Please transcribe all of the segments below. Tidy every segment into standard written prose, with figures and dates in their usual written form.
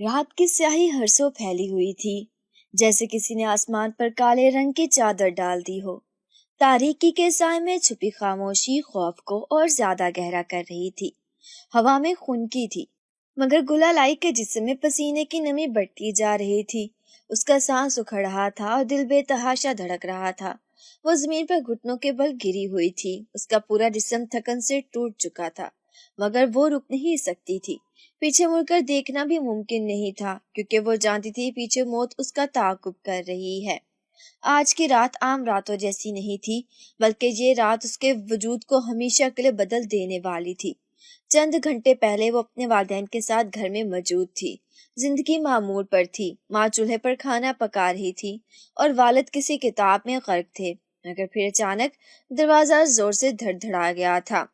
رات کی سیاہی ہر سو پھیلی ہوئی تھی، جیسے کسی نے آسمان پر کالے رنگ کی چادر ڈال دی ہو۔ تاریکی کے سائے میں چھپی خاموشی خوف کو اور زیادہ گہرا کر رہی تھی۔ ہوا میں خنکی تھی، مگر گلہ لائی کے جسم میں پسینے کی نمی بڑھتی جا رہی تھی۔ اس کا سانس اکھڑ رہا تھا اور دل بے تحاشا دھڑک رہا تھا۔ وہ زمین پر گھٹنوں کے بل گری ہوئی تھی۔ اس کا پورا جسم تھکن سے ٹوٹ چکا تھا، مگر وہ رک نہیں سکتی تھی۔ پیچھے مڑ کر دیکھنا بھی ممکن نہیں تھا، کیونکہ وہ جانتی تھی پیچھے موت اس کا تعاقب کر رہی ہے۔ آج کی رات عام راتوں جیسی نہیں تھی، بلکہ یہ رات اس کے وجود کو ہمیشہ کے لیے بدل دینے والی تھی۔ چند گھنٹے پہلے وہ اپنے والدین کے ساتھ گھر میں موجود تھی۔ زندگی معمول پر تھی، ماں چولہے پر کھانا پکا رہی تھی اور والد کسی کتاب میں غرق تھے، مگر پھر اچانک دروازہ زور سے دھڑ دھڑا گیا تھا۔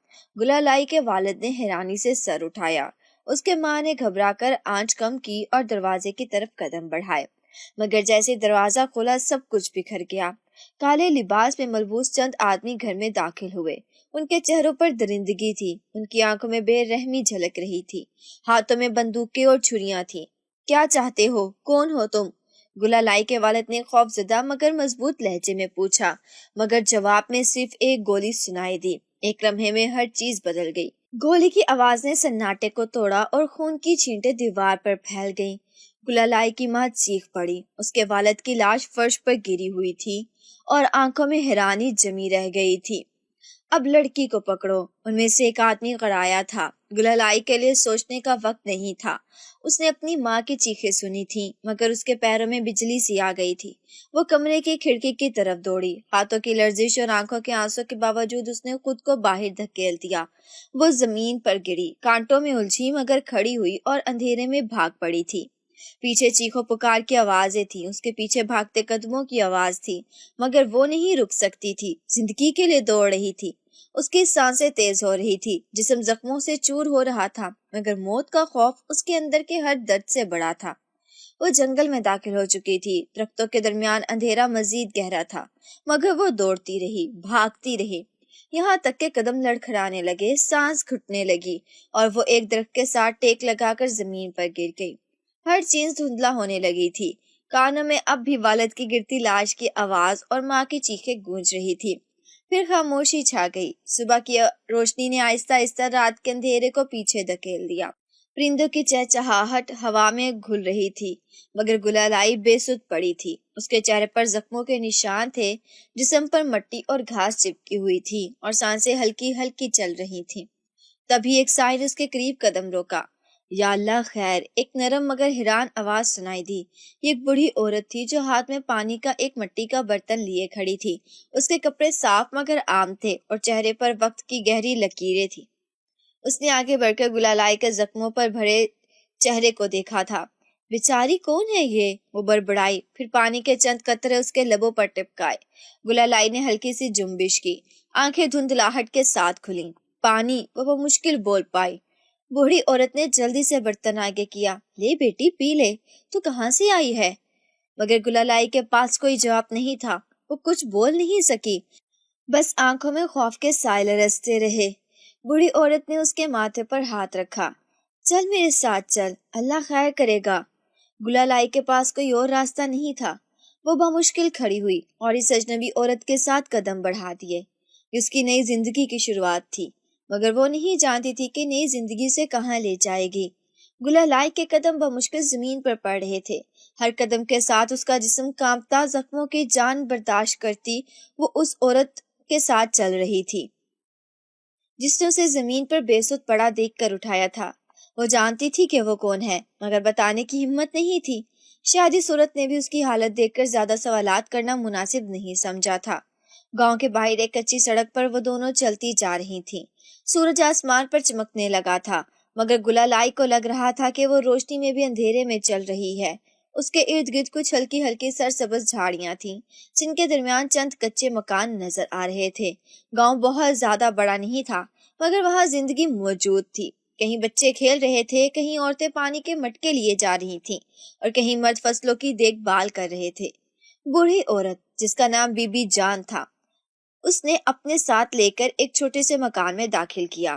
گلہ لائی کے والد نے حیرانی سے سر اٹھایا۔ اس کے ماں نے گھبرا کر آنچ کم کی اور دروازے کی طرف قدم بڑھائے، مگر جیسے دروازہ کھولا سب کچھ بکھر گیا۔ کالے لباس میں ملبوس چند آدمی گھر میں داخل ہوئے۔ ان کے چہروں پر درندگی تھی، ان کی آنکھوں میں بے رحمی جھلک رہی تھی، ہاتھوں میں بندوقیں اور چھریاں تھیں۔ کیا چاہتے ہو؟ کون ہو تم؟ گلہ لائی کے والد نے خوف زدہ مگر مضبوط لہجے میں پوچھا، مگر جواب میں صرف ایک گولی سنائی دی۔ ایک لمحے میں ہر چیز بدل گئی۔ گولی کی آواز نے سناٹے کو توڑا اور خون کی چھینٹیں دیوار پر پھیل گئیں۔ گلہ لائی کی ماں چیخ پڑی۔ اس کے والد کی لاش فرش پر گری ہوئی تھی اور آنکھوں میں حیرانی جمی رہ گئی تھی۔ اب لڑکی کو پکڑو، ان میں سے ایک آدمی غڑایا تھا۔ گلہ لائی کے لیے سوچنے کا وقت نہیں تھا۔ اس نے اپنی ماں کی چیخیں سنی تھیں، مگر اس کے پیروں میں بجلی سی آ گئی تھی۔ وہ کمرے کی کھڑکی کی طرف دوڑی۔ ہاتھوں کی لرزش اور آنکھوں کے آنسوں کے باوجود اس نے خود کو باہر دھکیل دیا۔ وہ زمین پر گری، کانٹوں میں الجھی مگر کھڑی ہوئی اور اندھیرے میں بھاگ پڑی تھی۔ پیچھے چیخو پکار کی آوازیں تھیں، اس کے پیچھے بھاگتے قدموں کی آواز تھی، مگر وہ نہیں رک سکتی تھی، زندگی کے لیے دوڑ رہی تھی۔ اس کی سانسیں تیز ہو رہی تھی، جسم زخموں سے چور ہو رہا تھا، مگر موت کا خوف اس کے اندر کے ہر درد سے بڑا تھا۔ وہ جنگل میں داخل ہو چکی تھی، درختوں کے درمیان اندھیرا مزید گہرا تھا، مگر وہ دوڑتی رہی، بھاگتی رہی، یہاں تک کہ قدم لڑکھڑانے لگے، سانس گھٹنے لگی اور وہ ایک درخت کے ساتھ ٹیک لگا کر زمین پر گر گئی۔ ہر چیز دھندلا ہونے لگی تھی، کانوں میں اب بھی والد کی گرتی لاش کی آواز اور ماں کی چیخیں گونج رہی تھی۔ پھر خاموشی چھا گئی۔ صبح کی روشنی نے آہستہ آہستہ رات کے اندھیرے کو پیچھے دھکیل دیا۔ پرندوں کی چہچہاہٹ ہوا میں گھل رہی تھی، مگر گلہ لائی بے سدھ پڑی تھی۔ اس کے چہرے پر زخموں کے نشان تھے، جسم پر مٹی اور گھاس چپکی ہوئی تھی اور سانسیں ہلکی ہلکی چل رہی تھیں۔ تبھی ایک سائل اس کے قریب قدم روکا۔ یا اللہ خیر! ایک نرم مگر حیران آواز سنائی دی۔ یہ ایک بوڑھی عورت تھی جو ہاتھ میں پانی کا ایک مٹی کا برتن لیے کھڑی تھی۔ اس کے کپڑے صاف مگر عام تھے اور چہرے پر وقت کی گہری لکیریں تھیں۔ اس نے آگے بڑھ کر گلہ لائی کے زخموں پر بھرے چہرے کو دیکھا تھا۔ بیچاری کون ہے یہ؟ وہ بڑبڑائی، پھر پانی کے چند قطرے اس کے لبوں پر ٹپکائے۔ گلہ لائی نے ہلکی سی جنبش کی، آنکھیں دھندلاہٹ کے ساتھ کھلیں۔ پانی، وہ مشکل بول پائی۔ بوڑھی عورت نے جلدی سے برتن آگے کیا۔ لے بیٹی پی لے، تو کہاں سے آئی ہے؟ مگر گلہ لائی کے پاس کوئی جواب نہیں تھا۔ وہ کچھ بول نہیں سکی، بس آنکھوں میں خوف کے سائے رستے رہے۔ بوڑھی عورت نے اس کے ماتھے پر ہاتھ رکھا۔ چل میرے ساتھ چل، اللہ خیر کرے گا۔ گلہ لائی کے پاس کوئی اور راستہ نہیں تھا۔ وہ بمشکل کھڑی ہوئی اور اس اجنبی عورت کے ساتھ قدم بڑھا دیے۔ اس کی نئی زندگی کی شروعات تھی، مگر وہ نہیں جانتی تھی کہ نئی زندگی سے کہاں لے جائے گی۔ گلہ لائی کے قدم بمشکل زمین پر پڑ رہے تھے۔ ہر قدم کے ساتھ اس کا جسم کانپتا، زخموں کی جان برداشت کرتی وہ اس عورت کے ساتھ چل رہی تھی جس نے اسے زمین پر بے سدھ پڑا دیکھ کر اٹھایا تھا۔ وہ جانتی تھی کہ وہ کون ہے، مگر بتانے کی ہمت نہیں تھی۔ شاید اس عورت نے بھی اس کی حالت دیکھ کر زیادہ سوالات کرنا مناسب نہیں سمجھا تھا۔ گاؤں کے باہر ایک کچی سڑک پر وہ دونوں چلتی جا رہی تھیں۔ سورج آسمان پر چمکنے لگا تھا، مگر گلہ لائی کو لگ رہا تھا کہ وہ روشنی میں بھی اندھیرے میں چل رہی ہے۔ اس کے ارد گرد کچھ ہلکی ہلکی سرسبز جھاڑیاں تھیں، جن کے درمیان چند کچے مکان نظر آ رہے تھے۔ گاؤں بہت زیادہ بڑا نہیں تھا، مگر وہاں زندگی موجود تھی۔ کہیں بچے کھیل رہے تھے، کہیں عورتیں پانی کے مٹکے لیے جا رہی تھیں اور کہیں مرد فصلوں کی دیکھ بھال کر رہے تھے۔ بوڑھی عورت جس کا نام بی بی جان تھا، اس نے اپنے ساتھ لے کر ایک چھوٹے سے مکان میں داخل کیا۔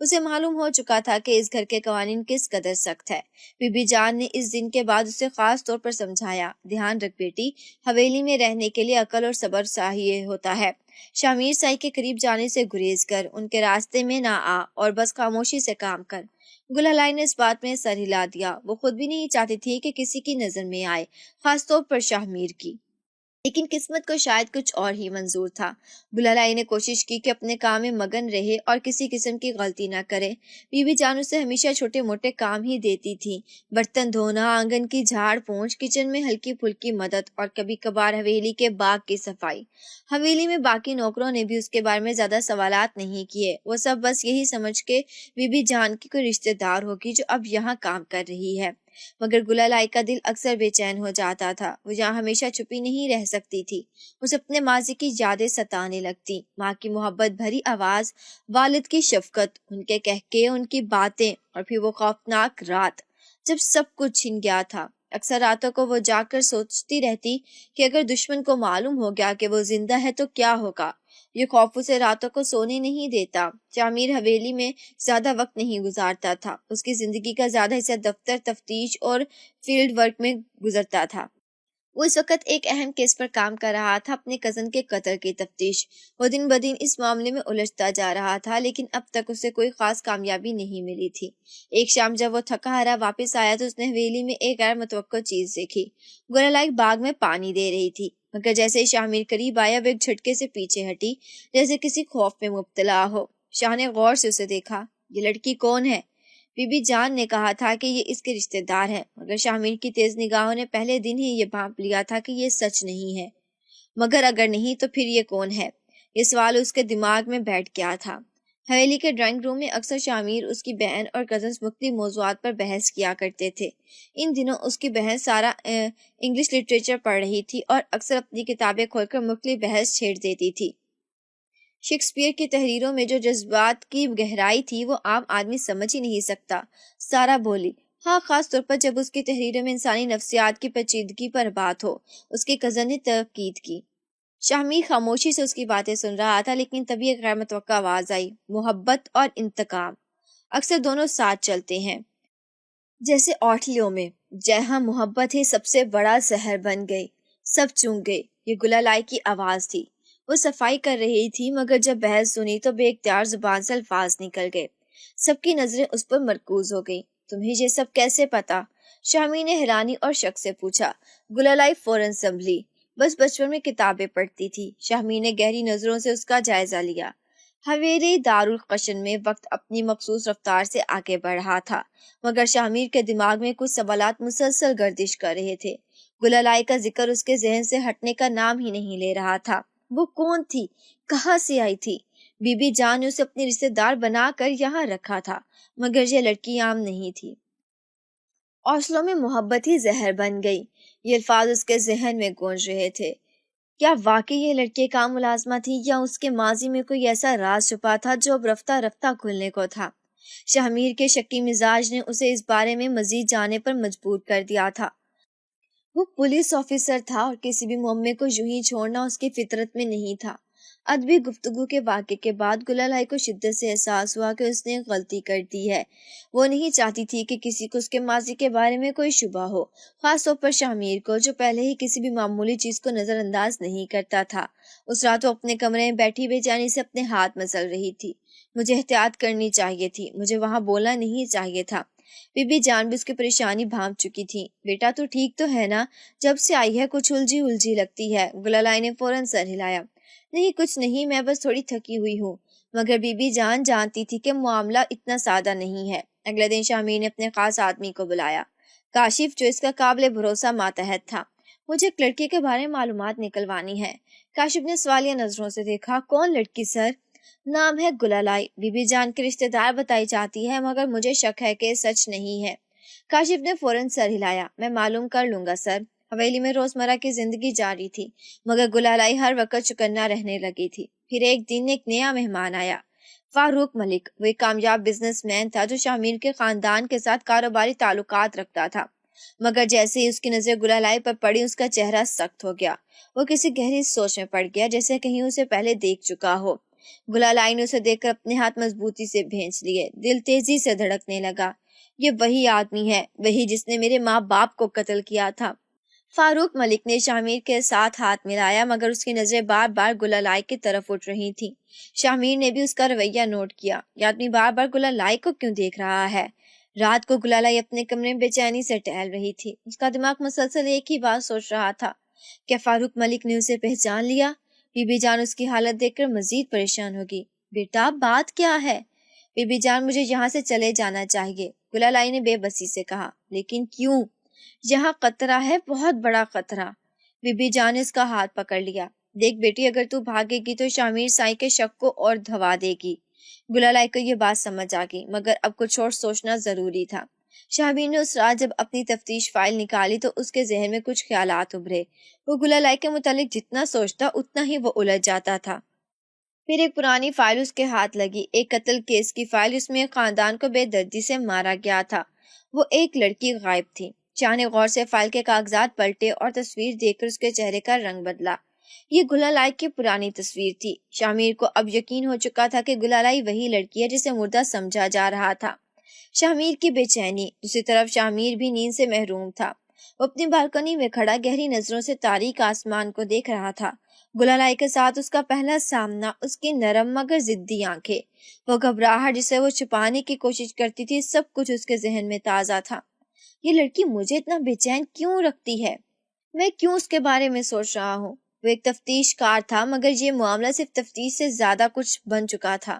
اسے معلوم ہو چکا تھا کہ اس گھر کے قوانین کس قدر سخت ہے۔ بی بی جان نے اس دن کے بعد اسے خاص طور پر سمجھایا، دھیان رکھ بیٹی، حویلی میں رہنے کے لیے عقل اور صبر چاہیے ہوتا ہے۔ شامیر سائی کے قریب جانے سے گریز کر، ان کے راستے میں نہ آ اور بس خاموشی سے کام کر۔ گلالئی نے اس بات میں سر ہلا دیا۔ وہ خود بھی نہیں چاہتی تھی کہ کسی کی نظر میں آئے، خاص طور پر شامیر کی، لیکن قسمت کو شاید کچھ اور ہی منظور تھا۔ گلالئی نے کوشش کی کہ اپنے کام میں مگن رہے اور کسی قسم کی غلطی نہ کرے۔ بی بی جان اسے ہمیشہ چھوٹے موٹے کام ہی دیتی تھی، برتن دھونا، آنگن کی جھاڑ پونچھ، کچن میں ہلکی پھلکی مدد اور کبھی کبھار حویلی کے باغ کی صفائی۔ حویلی میں باقی نوکروں نے بھی اس کے بارے میں زیادہ سوالات نہیں کیے، وہ سب بس یہی سمجھ کے بی بی جان کی کوئی رشتہ دار ہوگی جو اب یہاں کام کر رہی ہے۔ مگر گلالئی کا دل اکثر بے چین ہو جاتا تھا۔ وہ یہاں ہمیشہ چھپی نہیں رہ سکتی تھی، اسے اپنے ماضی کی یادیں ستانے لگتی، ماں کی محبت بھری آواز، والد کی شفقت، ان کے کہکے، ان کی باتیں، اور پھر وہ خوفناک رات جب سب کچھ چھن گیا تھا۔ اکثر راتوں کو وہ جا کر سوچتی رہتی کہ اگر دشمن کو معلوم ہو گیا کہ وہ زندہ ہے تو کیا ہوگا۔ یہ خوف اسے راتوں کو سونے نہیں دیتا۔ شامیر حویلی میں زیادہ وقت نہیں گزارتا تھا، اس کی زندگی کا زیادہ حصہ دفتر، تفتیش اور فیلڈ ورک میں گزرتا تھا۔ وہ اس وقت ایک اہم کیس پر کام کر رہا تھا، اپنے کزن کے قتل کی تفتیش۔ وہ دن بدن اس معاملے میں الجھتا جا رہا تھا، لیکن اب تک اسے کوئی خاص کامیابی نہیں ملی تھی۔ ایک شام جب وہ تھکا ہارا واپس آیا تو اس نے حویلی میں ایک غیر متوقع چیز دیکھی۔ گلالئی باغ میں پانی دے رہی تھی، مگر جیسے ہی شامیر قریب آیا وہ ایک جھٹکے سے پیچھے ہٹی، جیسے کسی خوف میں مبتلا ہو۔ شاہ نے غور سے اسے دیکھا۔ یہ لڑکی کون ہے؟ بی بی جان نے کہا تھا کہ یہ اس کے رشتہ دار ہے، مگر شامیر کی تیز نگاہوں نے پہلے دن ہی یہ بھانپ لیا تھا کہ یہ سچ نہیں ہے۔ مگر اگر نہیں تو پھر یہ کون ہے؟ یہ سوال اس کے دماغ میں بیٹھ گیا تھا۔ حویلی کے ڈرائنگ روم میں اکثر شامیر، اس کی بہن اور کزنز مختلف موضوعات پر بحث کیا کرتے تھے۔ ان دنوں اس کی بہن سارا انگلش لٹریچر پڑھ رہی تھی اور اکثر اپنی کتابیں کھول کر مختلف بحث چھیڑ دیتی تھی۔ شیکسپیئر کی تحریروں میں جو جذبات کی گہرائی تھی وہ عام آدمی سمجھ ہی نہیں سکتا۔ سارا بولی، ہاں، خاص طور پر جب اس کی تحریروں میں انسانی نفسیات کی پیچیدگی پر بات ہو۔ اس کے کزن نے تاکید کی۔ شامیر خاموشی سے اس کی باتیں سن رہا تھا، لیکن تبھی ایک غیر متوقع آواز آئی، محبت اور انتقام اکثر دونوں ساتھ چلتے ہیں، جیسے اوٹھلیوں میں۔ جہاں محبت ہی سب سے بڑا زہر بن گئی، سب چونک گئے۔ یہ گلالئی کی آواز تھی۔ وہ صفائی کر رہی تھی، مگر جب بحث سنی تو بے اختیار زبان سے الفاظ نکل گئے۔ سب کی نظریں اس پر مرکوز ہو گئی۔ تمہیں یہ سب کیسے پتا؟ شامیر نے حیرانی اور شک سے پوچھا۔ گلالئی فوراً سنبھلی۔ بس بچپن میں کتابیں پڑھتی تھی۔ شامیر نے گہری نظروں سے اس کا جائزہ لیا۔ حویلی دارالقشن میں وقت اپنی مخصوص رفتار سے آگے بڑھ رہا تھا، مگر شامیر کے دماغ میں کچھ سوالات مسلسل گردش کر رہے تھے۔ گلالئی کا ذکر اس کے ذہن سے ہٹنے کا نام ہی نہیں لے رہا تھا۔ وہ کون تھی؟ کہاں سے آئی تھی؟ بی بی جان نے اسے اپنی رشتہ دار بنا کر یہاں رکھا تھا، مگر یہ لڑکی عام نہیں تھی۔ اوصلوں میں محبت ہی زہر بن گئی، یہ الفاظ اس کے ذہن میں گونج رہے تھے۔ کیا واقعی یہ لڑکی کا ملازمہ تھی، یا اس کے ماضی میں کوئی ایسا راز چھپا تھا جو اب رفتہ رفتہ کھلنے کو تھا؟ شامیر کے شکی مزاج نے اسے اس بارے میں مزید جاننے پر مجبور کر دیا تھا۔ وہ پولیس آفیسر تھا اور کسی بھی معمے کو یوں ہی چھوڑنا اس کی فطرت میں نہیں تھا۔ ادبی گفتگو کے واقعے کے بعد گلالئی کو شدت سے احساس ہوا کہ اس نے ایک غلطی کر دی ہے۔ وہ نہیں چاہتی تھی کہ کسی کو اس کے ماضی کے بارے میں کوئی شبہ ہو، خاص طور پر شامیر کو، جو پہلے ہی کسی بھی معمولی چیز کو نظر انداز نہیں کرتا تھا۔ اس رات وہ اپنے کمرے میں بیٹھی بے چینی سے اپنے ہاتھ مسل رہی تھی۔ مجھے احتیاط کرنی چاہیے تھی، مجھے وہاں بولنا نہیں چاہیے تھا۔ بی بی جان بھی اس کی پریشانی بھانپ چکی تھی۔ بیٹا تو ٹھیک تو ہے نا؟ جب سے آئی ہے کچھ الجھی لگتی ہے۔ گلالئی نے فوراً سر ہلایا۔ نہیں، کچھ نہیں، میں بس تھوڑی تھکی ہوئی ہوں۔ مگر بی بی جان جانتی تھی کہ معاملہ اتنا سادہ نہیں ہے۔ اگلے دن شامیر نے اپنے خاص آدمی کو بلایا، کاشف، جو اس کا قابل بھروسہ ماتحت تھا۔ مجھے ایک لڑکی کے بارے میں معلومات نکلوانی ہے۔ کاشف نے سوالیہ نظروں سے دیکھا۔ کون لڑکی سر؟ نام ہے گلالئی، بی بی جان کے رشتہ دار بتائی جاتی ہے، مگر مجھے شک ہے کہ سچ نہیں ہے۔ کاشف نے فوراً سر ہلایا۔ میں معلوم کر لوں گا سر۔ حویلی میں روزمرہ کی زندگی جاری تھی، مگر گلالئی ہر وقت چکنا رہنے لگی تھی۔ پھر ایک دن ایک نیا مہمان آیا، فاروق ملک۔ وہ ایک کامیاب بزنس مین تھا جو شامیر کے خاندان کے ساتھ کاروباری تعلقات رکھتا تھا، مگر جیسے ہی اس کی نظر گلالئی پر پڑی اس کا چہرہ سخت ہو گیا۔ وہ کسی گہری سوچ میں پڑ گیا، جیسے کہیں اسے پہلے دیکھ چکا ہو۔ گلالائی نے اسے دیکھ کر اپنے ہاتھ مضبوطی سے بھینچ لیے، دل تیزی سے دھڑکنے لگا۔ یہ وہی آدمی ہے، وہی جس نے میرے ماں باپ کو قتل کیا تھا۔ فاروق ملک نے شاہ میر کے ساتھ ہاتھ ملایا، مگر اس کی نظریں بار بار گلالائی کی طرف اٹھ رہی تھیں۔ شاہ میر نے بھی اس کا رویہ نوٹ کیا۔ یہ آدمی بار بار گلالائی کو کیوں دیکھ رہا ہے؟ رات کو گلالائی اپنے کمرے میں بے چینی سے ٹہل رہی تھی۔ اس کا دماغ مسلسل ایک ہی بات سوچ رہا تھا، کیا فاروق ملک نے اسے پہچان لیا؟ بی بی جان اس کی حالت دیکھ کر مزید پریشان ہوگی۔ بیٹا بات کیا ہے؟ بی بی جان مجھے یہاں سے چلے جانا چاہیے، گلالائی نے بے بسی سے کہا۔ لیکن کیوں؟ یہاں خطرہ ہے، بہت بڑا خطرہ۔ بی بی جان نے اس کا ہاتھ پکڑ لیا۔ دیکھ بیٹی، اگر تو بھاگے گی تو شاہ میر سائی کے شک کو اور دھوا دے گی۔ گلالائی کو یہ بات سمجھ آ گئی، مگر اب کچھ اور سوچنا ضروری تھا۔ شاہ میر نے اس رات جب اپنی تفتیش فائل نکالی تو اس کے ذہن میں کچھ خیالات ابھرے۔ وہ گلالائی کے متعلق جتنا سوچتا اتنا ہی وہ الجھ جاتا تھا۔ پھر ایک پرانی فائل اس کے ہاتھ لگی، ایک قتل کیس کی فائل، جس میں ایک خاندان کو بے دردی سے مارا گیا تھا۔ وہ ایک لڑکی غائب تھی۔ شاہ نے غور سے فائل کے کاغذات پلٹے اور تصویر دیکھ کر اس کے چہرے کا رنگ بدلا۔ یہ گلالائی کی پرانی تصویر تھی۔ شاہ میر کو اب یقین ہو چکا تھا کہ گلالائی وہی لڑکی ہے جسے مردہ سمجھا جا رہا تھا۔ شاہ میر کی بے چینی، دوسری طرف شاہ میر بھی نیند سے محروم تھا۔ وہ اپنی بالکنی میں کھڑا گہری نظروں سے تاریک آسمان کو دیکھ رہا تھا۔ گلالائی کے ساتھ اس کا پہلا سامنا، اس کی نرم مگر ضدی آنکھیں، وہ گھبراہٹ جسے وہ چھپانے کی کوشش کرتی تھی، سب کچھ اس کے ذہن میں تازہ تھا۔ یہ لڑکی مجھے اتنا بے چین کیوں رکھتی ہے؟ میں کیوں اس کے بارے میں سوچ رہا ہوں؟ وہ ایک تفتیش کار تھا، مگر یہ معاملہ صرف تفتیش سے زیادہ کچھ بن چکا تھا۔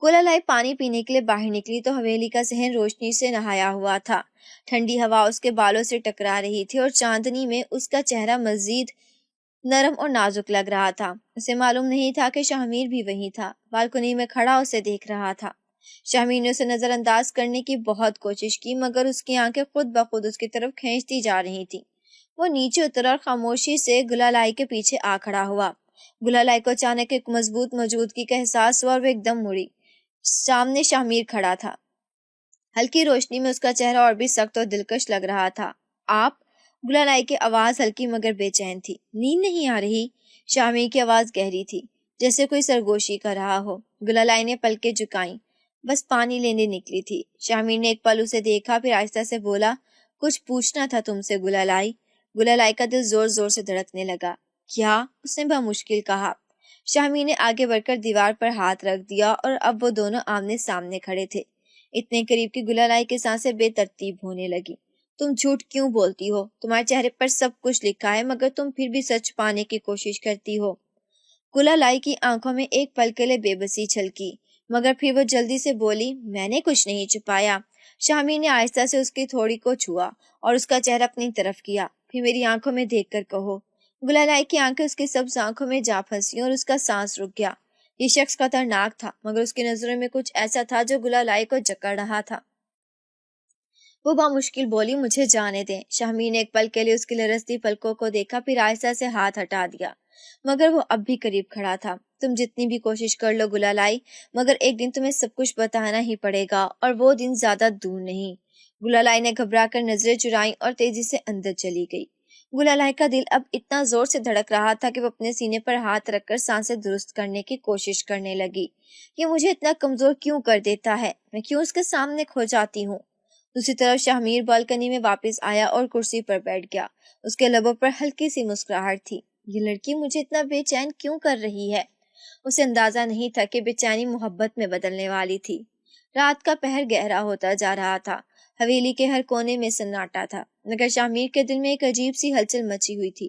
گلالائی پانی پینے کے لیے باہر نکلی تو حویلی کا صحن روشنی سے نہایا ہوا تھا۔ ٹھنڈی ہوا اس کے بالوں سے ٹکرا رہی تھی اور چاندنی میں اس کا چہرہ مزید نرم اور نازک لگ رہا تھا۔ اسے معلوم نہیں تھا کہ شاہ میر بھی وہیں تھا، بالکنی میں کھڑا اسے دیکھ رہا تھا۔ شاہ میر نے اسے نظر انداز کرنے کی بہت کوشش کی، مگر اس کی آنکھیں خود بخود اس کی طرف کھینچتی جا رہی تھیں۔ وہ نیچے اترا اور خاموشی سے گلالائی کے پیچھے آ کھڑا ہوا۔ گلالائی کو اچانک ایک مضبوط موجودگی کا احساس ہوا اور وہ ایک دم مڑی۔ سامنے شاہ میر کھڑا تھا۔ ہلکی روشنی میں اس کا چہرہ اور بھی سخت اور دلکش لگ رہا تھا۔ آپ؟ گلالائی کی آواز ہلکی مگر بے چین تھی۔ نیند نہیں آ رہی؟ شاہ میر کی آواز گہری تھی، جیسے کوئی سرگوشی کر رہا ہو۔ گلالائی نے پلکیں جھکائیں۔ بس پانی لینے نکلی تھی۔ شاہ میر نے ایک پل اسے دیکھا، پھر آہستہ سے بولا، کچھ پوچھنا تھا تم سے گلالائی۔ گلالائی کا دل زور زور سے دھڑکنے لگا۔ کیا؟ اس نے بمشکل کہا۔ شاہ میر نے آگے بڑھ کر دیوار پر ہاتھ رکھ دیا اور اب وہ دونوں آمنے سامنے کھڑے تھے، اتنے قریب کہ گلالائی کی سانسیں بے ترتیب ہونے لگی۔ تم جھوٹ کیوں بولتی ہو؟ تمہارے چہرے پر سب کچھ لکھا ہے، مگر تم پھر بھی سچ پانے کی کوشش کرتی ہو۔ گلالائی کی آنکھوں میں ایک پل کے لیے بے بسی چھلکی، مگر پھر وہ جلدی سے بولی، میں نے کچھ نہیں چھپایا۔ شاہ میر نے آہستہ سے اس کی تھوڑی کو چھوا اور اس کا چہرہ اپنی طرف کیا۔ پھر میری آنکھوں میں دیکھ کر کہو۔ گلالائی کی آنکھیں اس کی سبز آنکھوں میں جا پھنسی اور اس کا سانس رک گیا۔ یہ شخص خطرناک تھا، مگر اس کی نظروں میں کچھ ایسا تھا جو گلالائی کو جکڑ رہا تھا۔ وہ بامشکل بولی، مجھے جانے دیں۔ شاہ میر نے ایک پل کے لیے اس کی لرزتی پلکوں کو دیکھا، پھر آہستہ سے ہاتھ ہٹا دیا، مگر وہ اب بھی قریب کھڑا تھا۔ تم جتنی بھی کوشش کر لو گلالائی، مگر ایک دن تمہیں سب کچھ بتانا ہی پڑے گا، اور وہ دن زیادہ دور نہیں۔ گلالائی نے گھبرا کر نظریں چرائیں اور تیزی سے اندر چلی گئی۔ گلالائی کا دل اب اتنا زور سے دھڑک رہا تھا کہ وہ اپنے سینے پر ہاتھ رکھ کر سانسیں درست کرنے کی کوشش کرنے لگی۔ یہ مجھے اتنا کمزور کیوں کر دیتا ہے؟ میں کیوں اس کے سامنے کھو جاتی ہوں؟ دوسری طرف شاہ میر بالکنی میں واپس آیا اور کرسی پر بیٹھ گیا۔ اس کے لبوں پر ہلکی سی مسکراہٹ تھی۔ یہ لڑکی مجھے اتنا بے چین کیوں کر رہی ہے؟ اسے اندازہ نہیں تھا کہ بے چینی محبت میں بدلنے والی تھی۔ رات کا پہر گہرا ہوتا جا رہا تھا۔ حویلی کے ہر کونے میں سناٹا تھا، مگر شاہ میر کے دل میں ایک عجیب سی ہلچل مچی ہوئی تھی۔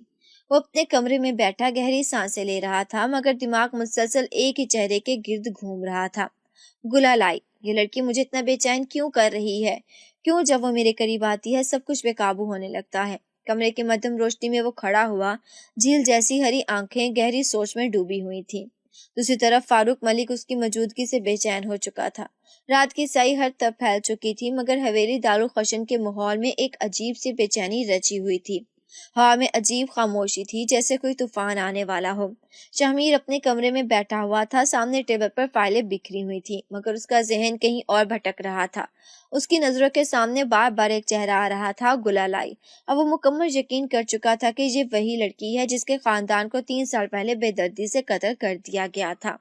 وہ اپنے کمرے میں بیٹھا گہری سانسیں لے رہا تھا، مگر دماغ مسلسل ایک ہی چہرے کے گرد گھوم رہا تھا۔ گلالائی، یہ لڑکی مجھے اتنا بے چین کیوں کر رہی ہے؟ کیوں جب وہ میرے قریب آتی ہے سب کچھ بے قابو ہونے لگتا ہے؟ کمرے کی مدھم روشنی میں وہ کھڑا ہوا، جھیل جیسی ہری آنکھیں گہری سوچ میں ڈوبی ہوئی تھیں۔ دوسری طرف فاروق ملک اس کی موجودگی سے بے چین ہو چکا تھا۔ رات کی سائی ہر طرف پھیل چکی تھی، مگر حویلی دارالخشن کے ماحول میں ایک عجیب سی بے چینی رچی ہوئی تھی۔ ہوا میں عجیب خاموشی تھی، جیسے کوئی طوفان آنے والا ہو۔ شاہ میر اپنے کمرے میں بیٹھا ہوا تھا، سامنے ٹیبل پر فائلیں بکھری ہوئی تھیں، مگر اس کا ذہن کہیں اور بھٹک رہا تھا۔ اس کی نظروں کے سامنے بار بار ایک چہرہ آ رہا تھا، گلالائی۔ اب وہ مکمل یقین کر چکا تھا کہ یہ وہی لڑکی ہے جس کے خاندان کو 3 سال پہلے بے دردی سے قتل کر دیا گیا تھا۔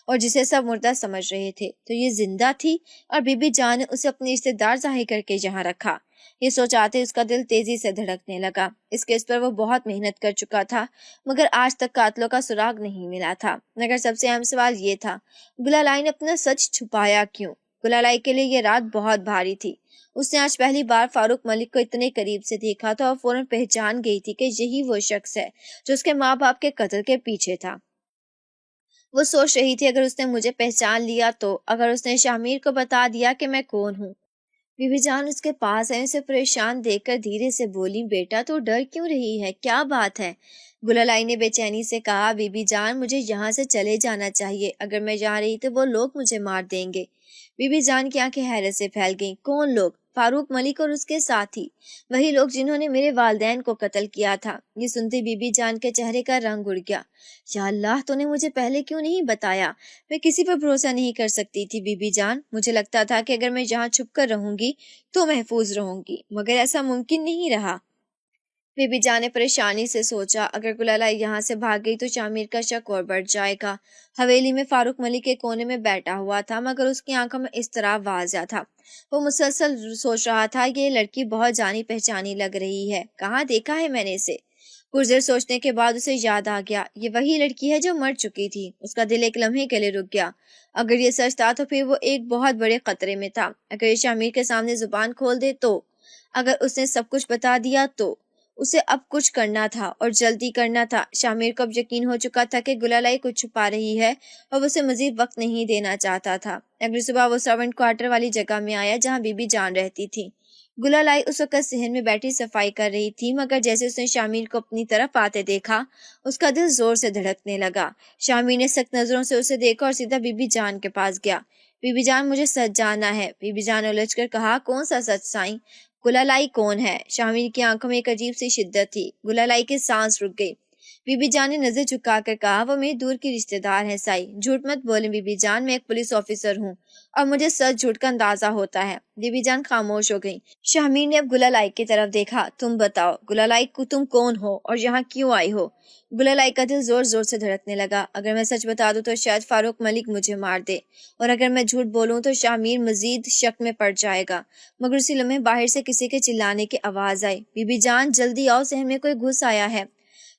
اور جسے سب مردہ سمجھ رہے تھے، تو یہ زندہ تھی اور بی بی جان نے اسے اپنی رشتے دار ظاہر کر کے یہاں رکھا۔ یہ سوچاتے اس کا دل تیزی سے دھڑکنے لگا۔ اس کیس پر وہ بہت محنت کر چکا تھا، مگر آج تک قاتلوں کا سراغ نہیں ملا تھا۔ مگر سب سے اہم سوال یہ تھا، گلالئی نے اپنا سچ چھپایا کیوں؟ گلالئی کے لیے یہ رات بہت بھاری تھی۔ اس نے آج پہلی بار فاروق ملک کو اتنے قریب سے دیکھا تھا اور فوراً پہچان گئی تھی کہ یہی وہ شخص ہے جو اس کے ماں باپ کے قتل کے پیچھے تھا۔ وہ سوچ رہی تھی، اگر اس نے مجھے پہچان لیا تو، اگر اس نے شامیر کو بتا دیا کہ میں کون ہوں۔ بی بی جان اس کے پاس ہے، اسے پریشان دیکھ کر دھیرے سے بولی، بیٹا تو ڈر کیوں رہی ہے، کیا بات ہے؟ گلالئی نے بے چینی سے کہا، بی بی جان مجھے یہاں سے چلے جانا چاہیے، اگر میں جا رہی تو وہ لوگ مجھے مار دیں گے۔ بی بی جان کی آنکھیں حیرت سے پھیل گئیں، کون لوگ؟ فاروق ملک اور اس کے ساتھی، وہی لوگ جنہوں نے میرے والدین کو قتل کیا تھا۔ یہ سنتے بی بی جان کے چہرے کا رنگ اڑ گیا۔ یا اللہ، تو نے مجھے پہلے کیوں نہیں بتایا؟ میں کسی پر بھروسہ نہیں کر سکتی تھی بی بی جان، مجھے لگتا تھا کہ اگر میں یہاں چھپ کر رہوں گی تو محفوظ رہوں گی، مگر ایسا ممکن نہیں رہا۔ بی بی جان نے پریشانی سے سوچا، اگر گلالئی یہاں سے بھاگ گئی تو شامیر کا شک اور بڑھ جائے گا۔ حویلی میں فاروق ملک کے کونے میں بیٹھا ہوا تھا، مگر اس کی آنکھوں میں اضطراب واضح تھا۔ وہ مسلسل سوچ رہا تھا، یہ لڑکی بہت جانی پہچانی لگ رہی ہے، کہاں دیکھا ہے میں نے اسے؟ کچھ دیر سوچنے کے بعد اسے یاد آ گیا، یہ وہی لڑکی ہے جو مر چکی تھی۔ اس کا دل ایک لمحے کے لیے رک گیا۔ اگر یہ سچ تھا تو پھر وہ ایک بہت بڑے خطرے میں تھا۔ اگر یہ شامیر کے سامنے زبان کھول دے تو، اگر اس نے سب کچھ بتا دیا تو، اسے اب کچھ کرنا تھا اور جلدی کرنا تھا۔ شامیر کو اب یقین ہو چکا تھا کہ گلالئی کچھ چھپا رہی ہے اور وہ اسے مزید وقت نہیں دینا چاہتا تھا۔ اگلی صبح وہ سرونٹ کوارٹر والی جگہ میں آیا جہاں بی بی جان رہتی تھی۔ گلالئی اس وقت صحن میں بیٹھی صفائی کر رہی تھی، مگر جیسے اس نے شامیر کو اپنی طرف آتے دیکھا، اس کا دل زور سے دھڑکنے لگا۔ شامیر نے سخت نظروں سے اسے دیکھا اور سیدھا بی بی جان کے پاس گیا۔ بی بی جان مجھے سچ جاننا ہے، بی بی جان نے الجھ کر کہا، کون سا سچ سائیں؟ گلالئی کون ہے؟ شامیر کی آنکھوں میں ایک عجیب سی شدت تھی۔ گلالئی کی سانس رک گئی۔ بی بی جان نے نظر جھکا کر کہا، وہ میری دور کی رشتہ دار ہے سائی، جھوٹ مت بولیں بی بی جان، میں ایک پولیس آفیسر ہوں اور مجھے سچ جھوٹ کا اندازہ ہوتا ہے۔ بی بی جان خاموش ہو گئی۔ شامیر نے اب گلالئی کی طرف دیکھا، تم بتاؤ گلالئی تم کون ہو اور یہاں کیوں آئی ہو؟ گلالئی کا دل زور زور سے دھڑکنے لگا۔ اگر میں سچ بتا دوں تو شاید فاروق ملک مجھے مار دے، اور اگر میں جھوٹ بولوں تو شامیر مزید شک میں پڑ جائے گا۔ مگر اسی لمحے باہر سے کسی کے چلانے کی آواز آئی، بی بی جان جلدی آؤ، صحن میں کوئی گھس آیا ہے۔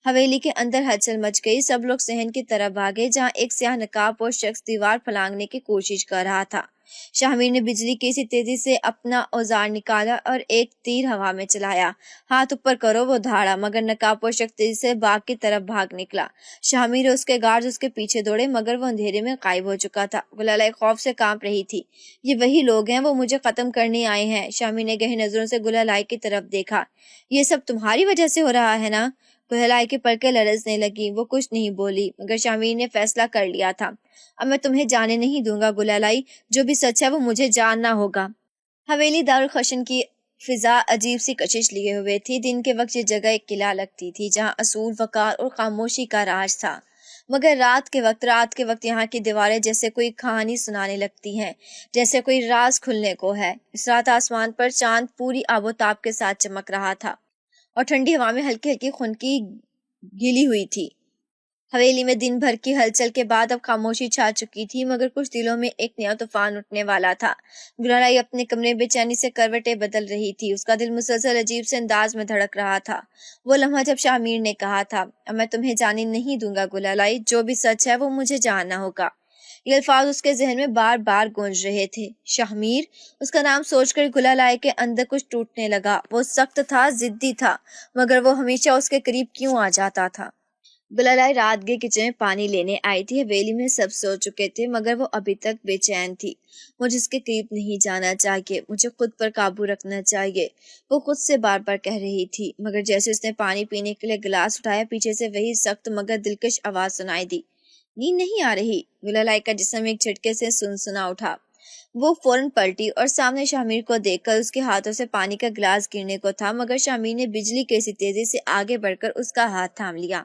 حویلی کے اندر ہلچل مچ گئی، سب لوگ صحن کی طرف بھاگے جہاں ایک سیاہ نقاب پوش شخص دیوار پھلانگنے کی کوشش کر رہا تھا۔ شامیر نے بجلی کی سی تیزی سے اپنا اوزار نکالا اور ایک تیر ہوا میں چلایا۔ ہاتھ اوپر کرو، وہ دھاڑا، مگر نقاب پوش شخص تیزی سے باغ کی طرف بھاگ نکلا۔ شامیر اور اس کے گارڈز اس کے پیچھے دوڑے، مگر وہ اندھیرے میں غائب ہو چکا تھا۔ گلالئی خوف سے کانپ رہی تھی۔ یہ وہی لوگ ہیں، وہ مجھے ختم کرنے آئے ہیں۔ شامیر نے گہری نظروں سے گلالئی کی طرف دیکھا۔ یہ سب تمہاری وجہ سے ہو رہا ہے نا؟ گلالئی کی پلکیں لرزنے لگی، وہ کچھ نہیں بولی، مگر شامیر نے فیصلہ کر لیا تھا، اب میں تمہیں جانے نہیں دوں گا گلالئی، جو بھی سچ ہے وہ مجھے جاننا ہوگا۔ حویلی دارالخشن کی فضا عجیب سی کشش لیے ہوئے تھی۔ دن کے وقت یہ جگہ ایک قلعہ لگتی تھی جہاں اصول، وقار اور خاموشی کا راج تھا، مگر رات کے وقت یہاں کی دیواریں جیسے کوئی کہانی سنانے لگتی ہیں، جیسے کوئی راز کھلنے کو ہے۔ اس رات آسمان پر چاند پوری آب و تاب کے ساتھ چمک رہا تھا اور ٹھنڈی ہوا میں ہلکی ہلکی خنکی گلی ہوئی تھی۔ حویلی میں دن بھر کی ہلچل کے بعد اب خاموشی چھا چکی تھی، مگر کچھ دلوں میں ایک نیا طوفان اٹھنے والا تھا۔ گلالئی اپنے کمرے بے چینی سے کروٹیں بدل رہی تھی، اس کا دل مسلسل عجیب سے انداز میں دھڑک رہا تھا۔ وہ لمحہ جب شامیر نے کہا تھا، اب میں تمہیں جانے نہیں دوں گا گلالئی، جو بھی سچ ہے وہ مجھے جاننا ہوگا، یہ الفاظ اس کے ذہن میں بار بار گونج رہے تھے۔ شامیر، اس کا نام سوچ کر گلالئی کے اندر کچھ ٹوٹنے لگا۔ وہ سخت تھا، ضدی تھا، مگر وہ ہمیشہ اس کے قریب کیوں آ جاتا تھا؟ گلالئی رات کے کچن میں پانی لینے آئی تھی۔ حویلی میں سب سو چکے تھے، مگر وہ ابھی تک بے چین تھی۔ مجھے اس کے قریب نہیں جانا چاہیے، مجھے خود پر قابو رکھنا چاہیے، وہ خود سے بار بار کہہ رہی تھی، مگر جیسے اس نے پانی پینے کے لیے گلاس اٹھایا، پیچھے سے وہی سخت مگر دلکش آواز سنائی دی، نیند نہیں آ رہی؟ گلالئی کا جسم ایک جھٹکے سے سنسنا اٹھا۔ وہ فوراً پلٹی اور سامنے شامیر کو دیکھ کر اس کے ہاتھوں سے پانی کا گلاس گرنے کو تھا، مگر شامیر نے بجلی کی سی تیزی سے آگے بڑھ کر اس کا ہاتھ تھام لیا۔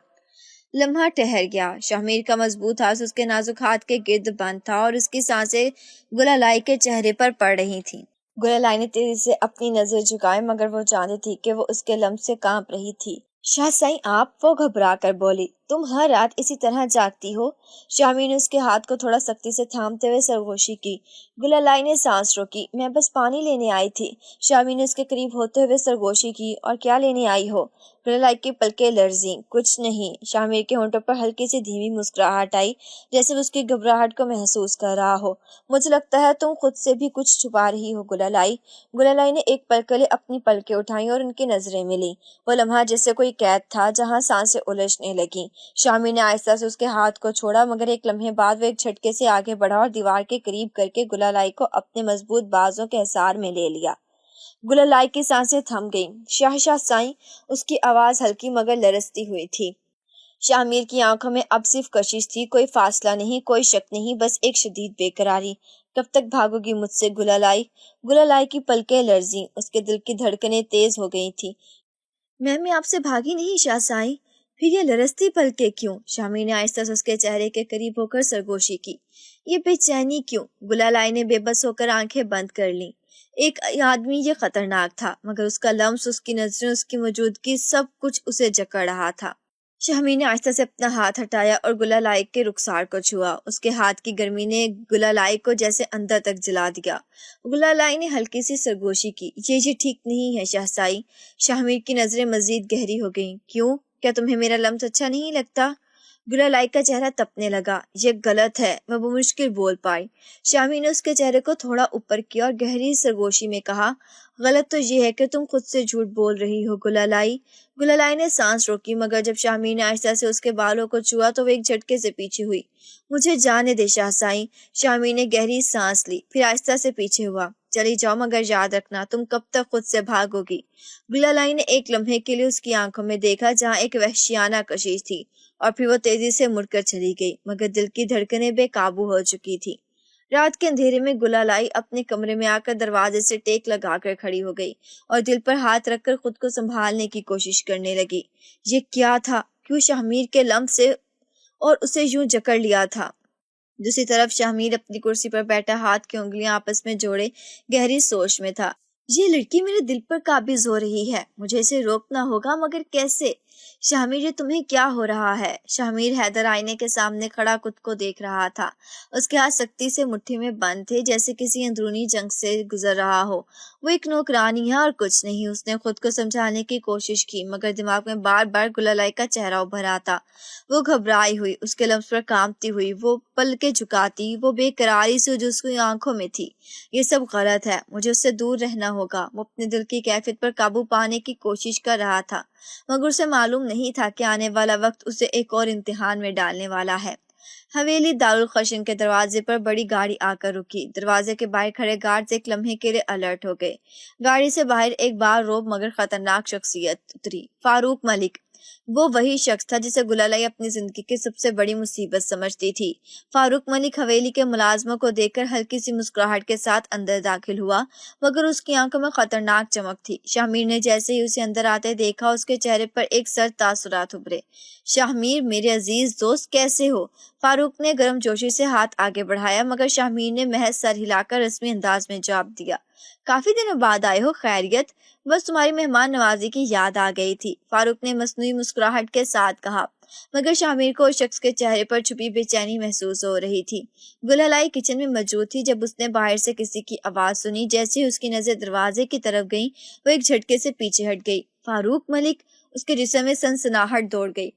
لمحہ ٹھہر گیا۔ شامیر کا مضبوط ہاتھ اس کے نازک ہاتھ کے گرد بند تھا اور اس کی سانسیں گلالئی کے چہرے پر پڑ رہی تھیں۔ گلالئی نے تیزی سے اپنی نظر جھکائے، مگر وہ جانتی تھی کہ وہ اس کے لمس سے کانپ رہی تھی۔ شاہ سائیں آپ؟ وہ گھبرا کر بولی۔ تم ہر رات اسی طرح جاگتی ہو؟ شامی نے اس کے ہاتھ کو تھوڑا سختی سے تھامتے ہوئے سرگوشی کی۔ گلالائی نے سانس روکی۔ میں بس پانی لینے آئی تھی۔ شامی نے اس کے قریب ہوتے ہوئے سرگوشی کی۔ اور کیا لینے آئی ہو؟ گلالائی کی پلکیں لرزیں۔ کچھ نہیں۔ شامیر کے ہونٹوں پر ہلکی سی دھیمی مسکراہٹ آئی، جیسے وہ اس کی گھبراہٹ کو محسوس کر رہا ہو۔ مجھے لگتا ہے تم خود سے بھی کچھ چھپا رہی ہو گلالائی۔ گلالائی نے ایک پل کے لیے اپنی پلکیں اٹھائیں اور ان کی نظریں ملیں۔ وہ لمحہ جیسے کوئی قید تھا جہاں سانسیں الجھنے لگیں۔ شامی نے آہستہ سے اس کے ہاتھ کو چھوڑا، مگر ایک لمحے بعد وہ ایک جھٹکے سے آگے بڑھا اور دیوار کے قریب کر کے گلالائی کو اپنے مضبوط بازوں کے حصار میں لے لیا۔ گلالائی کی سانسیں تھم گئیں۔ شاہ شاہ سائیں، اس کی آواز ہلکی مگر لرزتی ہوئی تھی۔ شامیر کی آنکھوں میں اب صرف کشش تھی، کوئی فاصلہ نہیں، کوئی شک نہیں، بس ایک شدید بے قراری۔ کب تک بھاگو گی مجھ سے گلالائی؟ گلالائی کی پلکیں لرزیں، اس کے دل کی دھڑکنیں تیز ہو گئی تھی۔ میں آپ سے بھاگی نہیں شاہ سائیں۔ پھر یہ لرزتی پلکیں کیوں؟ شامی نے آہستہ سے اس کے چہرے کے قریب ہو کر سرگوشی کی۔ یہ بے چینی کیوں؟ گلالائی نے بے بس ہو کر آنکھیں بند کر لیں۔ ایک آدمی، یہ خطرناک تھا، مگر اس کا لمس، اس کی نظریں، اس کی موجودگی، سب کچھ اسے جکڑ رہا تھا۔ شامی نے آہستہ سے اپنا ہاتھ ہٹایا اور گلالائی کے رخسار کو چھوا۔ اس کے ہاتھ کی گرمی نے گلالائی کو جیسے اندر تک جلا دیا۔ گلالائی نے ہلکی سی سرگوشی کی۔ یہ ٹھیک نہیں ہے شاہ سائیں۔ شامیر کی نظریں مزید گہری ہو گئیں۔ کیوں؟ کیا تمہیں میرا لمس اچھا نہیں لگتا؟ گلالائی کا چہرہ تپنے لگا۔ یہ غلط ہے، وہ بمشکل بول پائی۔ شامی نے اس کے چہرے کو تھوڑا اوپر کیا اور گہری سرگوشی میں کہا، غلط تو یہ ہے کہ تم خود سے جھوٹ بول رہی ہو گلالائی۔ گلالائی نے سانس روکی، مگر جب شامی نے آہستہ سے اس کے بالوں کو چھوا تو وہ ایک جھٹکے سے پیچھے ہوئی۔ مجھے جانے دے شاہ سائیں۔ شامی نے گہری سانس لی، پھر آہستہ سے پیچھے ہوا۔ چلی جاؤ، مگر یاد رکھنا تم کب تک خود سے بھاگو گی؟ گلالائی نے ایک لمحے کے لیے اس کی آنکھوں میں دیکھا جہاں ایک وحشیانہ کشش تھی، اور پھر وہ تیزی سے مڑ کر چلی گئی، مگر دل کی دھڑکنیں بے قابو ہو چکی تھی۔ رات کے اندھیرے میں گلالائی اپنے کمرے میں آ کر دروازے سے ٹیک لگا کر کھڑی ہو گئی اور دل پر ہاتھ رکھ کر خود کو سنبھالنے کی کوشش کرنے لگی۔ یہ کیا تھا؟ کیوں شامیر کے لمس سے اور اسے یوں جکڑ لیا تھا؟ دوسری طرف شامیر اپنی کرسی پر بیٹھا، ہاتھ کی انگلیاں آپس میں جوڑے گہری سوچ میں تھا۔ یہ لڑکی میرے دل پر قابض ہو رہی ہے، مجھے اسے روکنا ہوگا، مگر کیسے؟ شامیر، یہ تمہیں کیا ہو رہا ہے؟ شامیر حیدر آئینے کے سامنے کھڑا خود کو دیکھ رہا تھا۔ اس کے ہاتھ سختی سے مٹھی میں بند تھے، جیسے کسی اندرونی جنگ سے گزر رہا ہو۔ وہ ایک نوکرانی ہے اور کچھ نہیں۔ اس نے خود کو سمجھانے کی کوشش کی، مگر دماغ میں بار بار گلالائی کا چہرہ ابھر آتا۔ وہ گھبرائی ہوئی، اس کے لمس پر کانپتی ہوئی، وہ پلکیں جھکاتی، وہ بے قراری سے جو اس کی آنکھوں میں تھی۔ یہ سب غلط ہے، مجھے اس سے دور رہنا ہوگا۔ وہ اپنے دل کی کیفیت پر قابو پانے کی کوشش کر رہا تھا، مگر اسے معلوم نہیں تھا کہ آنے والا وقت اسے ایک اور امتحان میں ڈالنے والا ہے۔ حویلی دارالخشن کے دروازے پر بڑی گاڑی آ کر رکی۔ دروازے کے باہر کھڑے گارڈز ایک لمحے کے لیے الرٹ ہو گئے۔ گاڑی سے باہر ایک باروب مگر خطرناک شخصیت اتری۔ فاروق ملک، وہ وہی شخص تھا جسے گلالائی اپنی زندگی کی سب سے بڑی مصیبت سمجھتی تھی۔ فاروق ملک حویلی کے ملازموں کو دیکھ کر ہلکی سی مسکراہٹ کے ساتھ اندر داخل ہوا، مگر اس کی آنکھوں میں خطرناک چمک تھی۔ شامیر نے جیسے ہی اسے اندر آتے دیکھا، اس کے چہرے پر ایک سرد تاثرات ابھرے۔ شامیر، میرے عزیز دوست، کیسے ہو؟ فاروق نے گرم جوشی سے ہاتھ آگے بڑھایا، مگر شامیر نے محض سر ہلا کر رسمی انداز میں جواب دیا، کافی دنوں بعد آئے ہو، خیریت؟ بس تمہاری مہمان نوازی کی یاد آ گئی تھی، فاروق نے مصنوعی مسکراہٹ کے ساتھ کہا، مگر شامیر کو اس شخص کے چہرے پر چھپی بے چینی محسوس ہو رہی تھی۔ گلالائی کچن میں موجود تھی جب اس نے باہر سے کسی کی آواز سنی۔ جیسے ہی اس کی نظر دروازے کی طرف گئی، وہ ایک جھٹکے سے پیچھے ہٹ گئی۔ فاروق ملک! اس کے جسم میں سنسناہٹ دوڑ گئی۔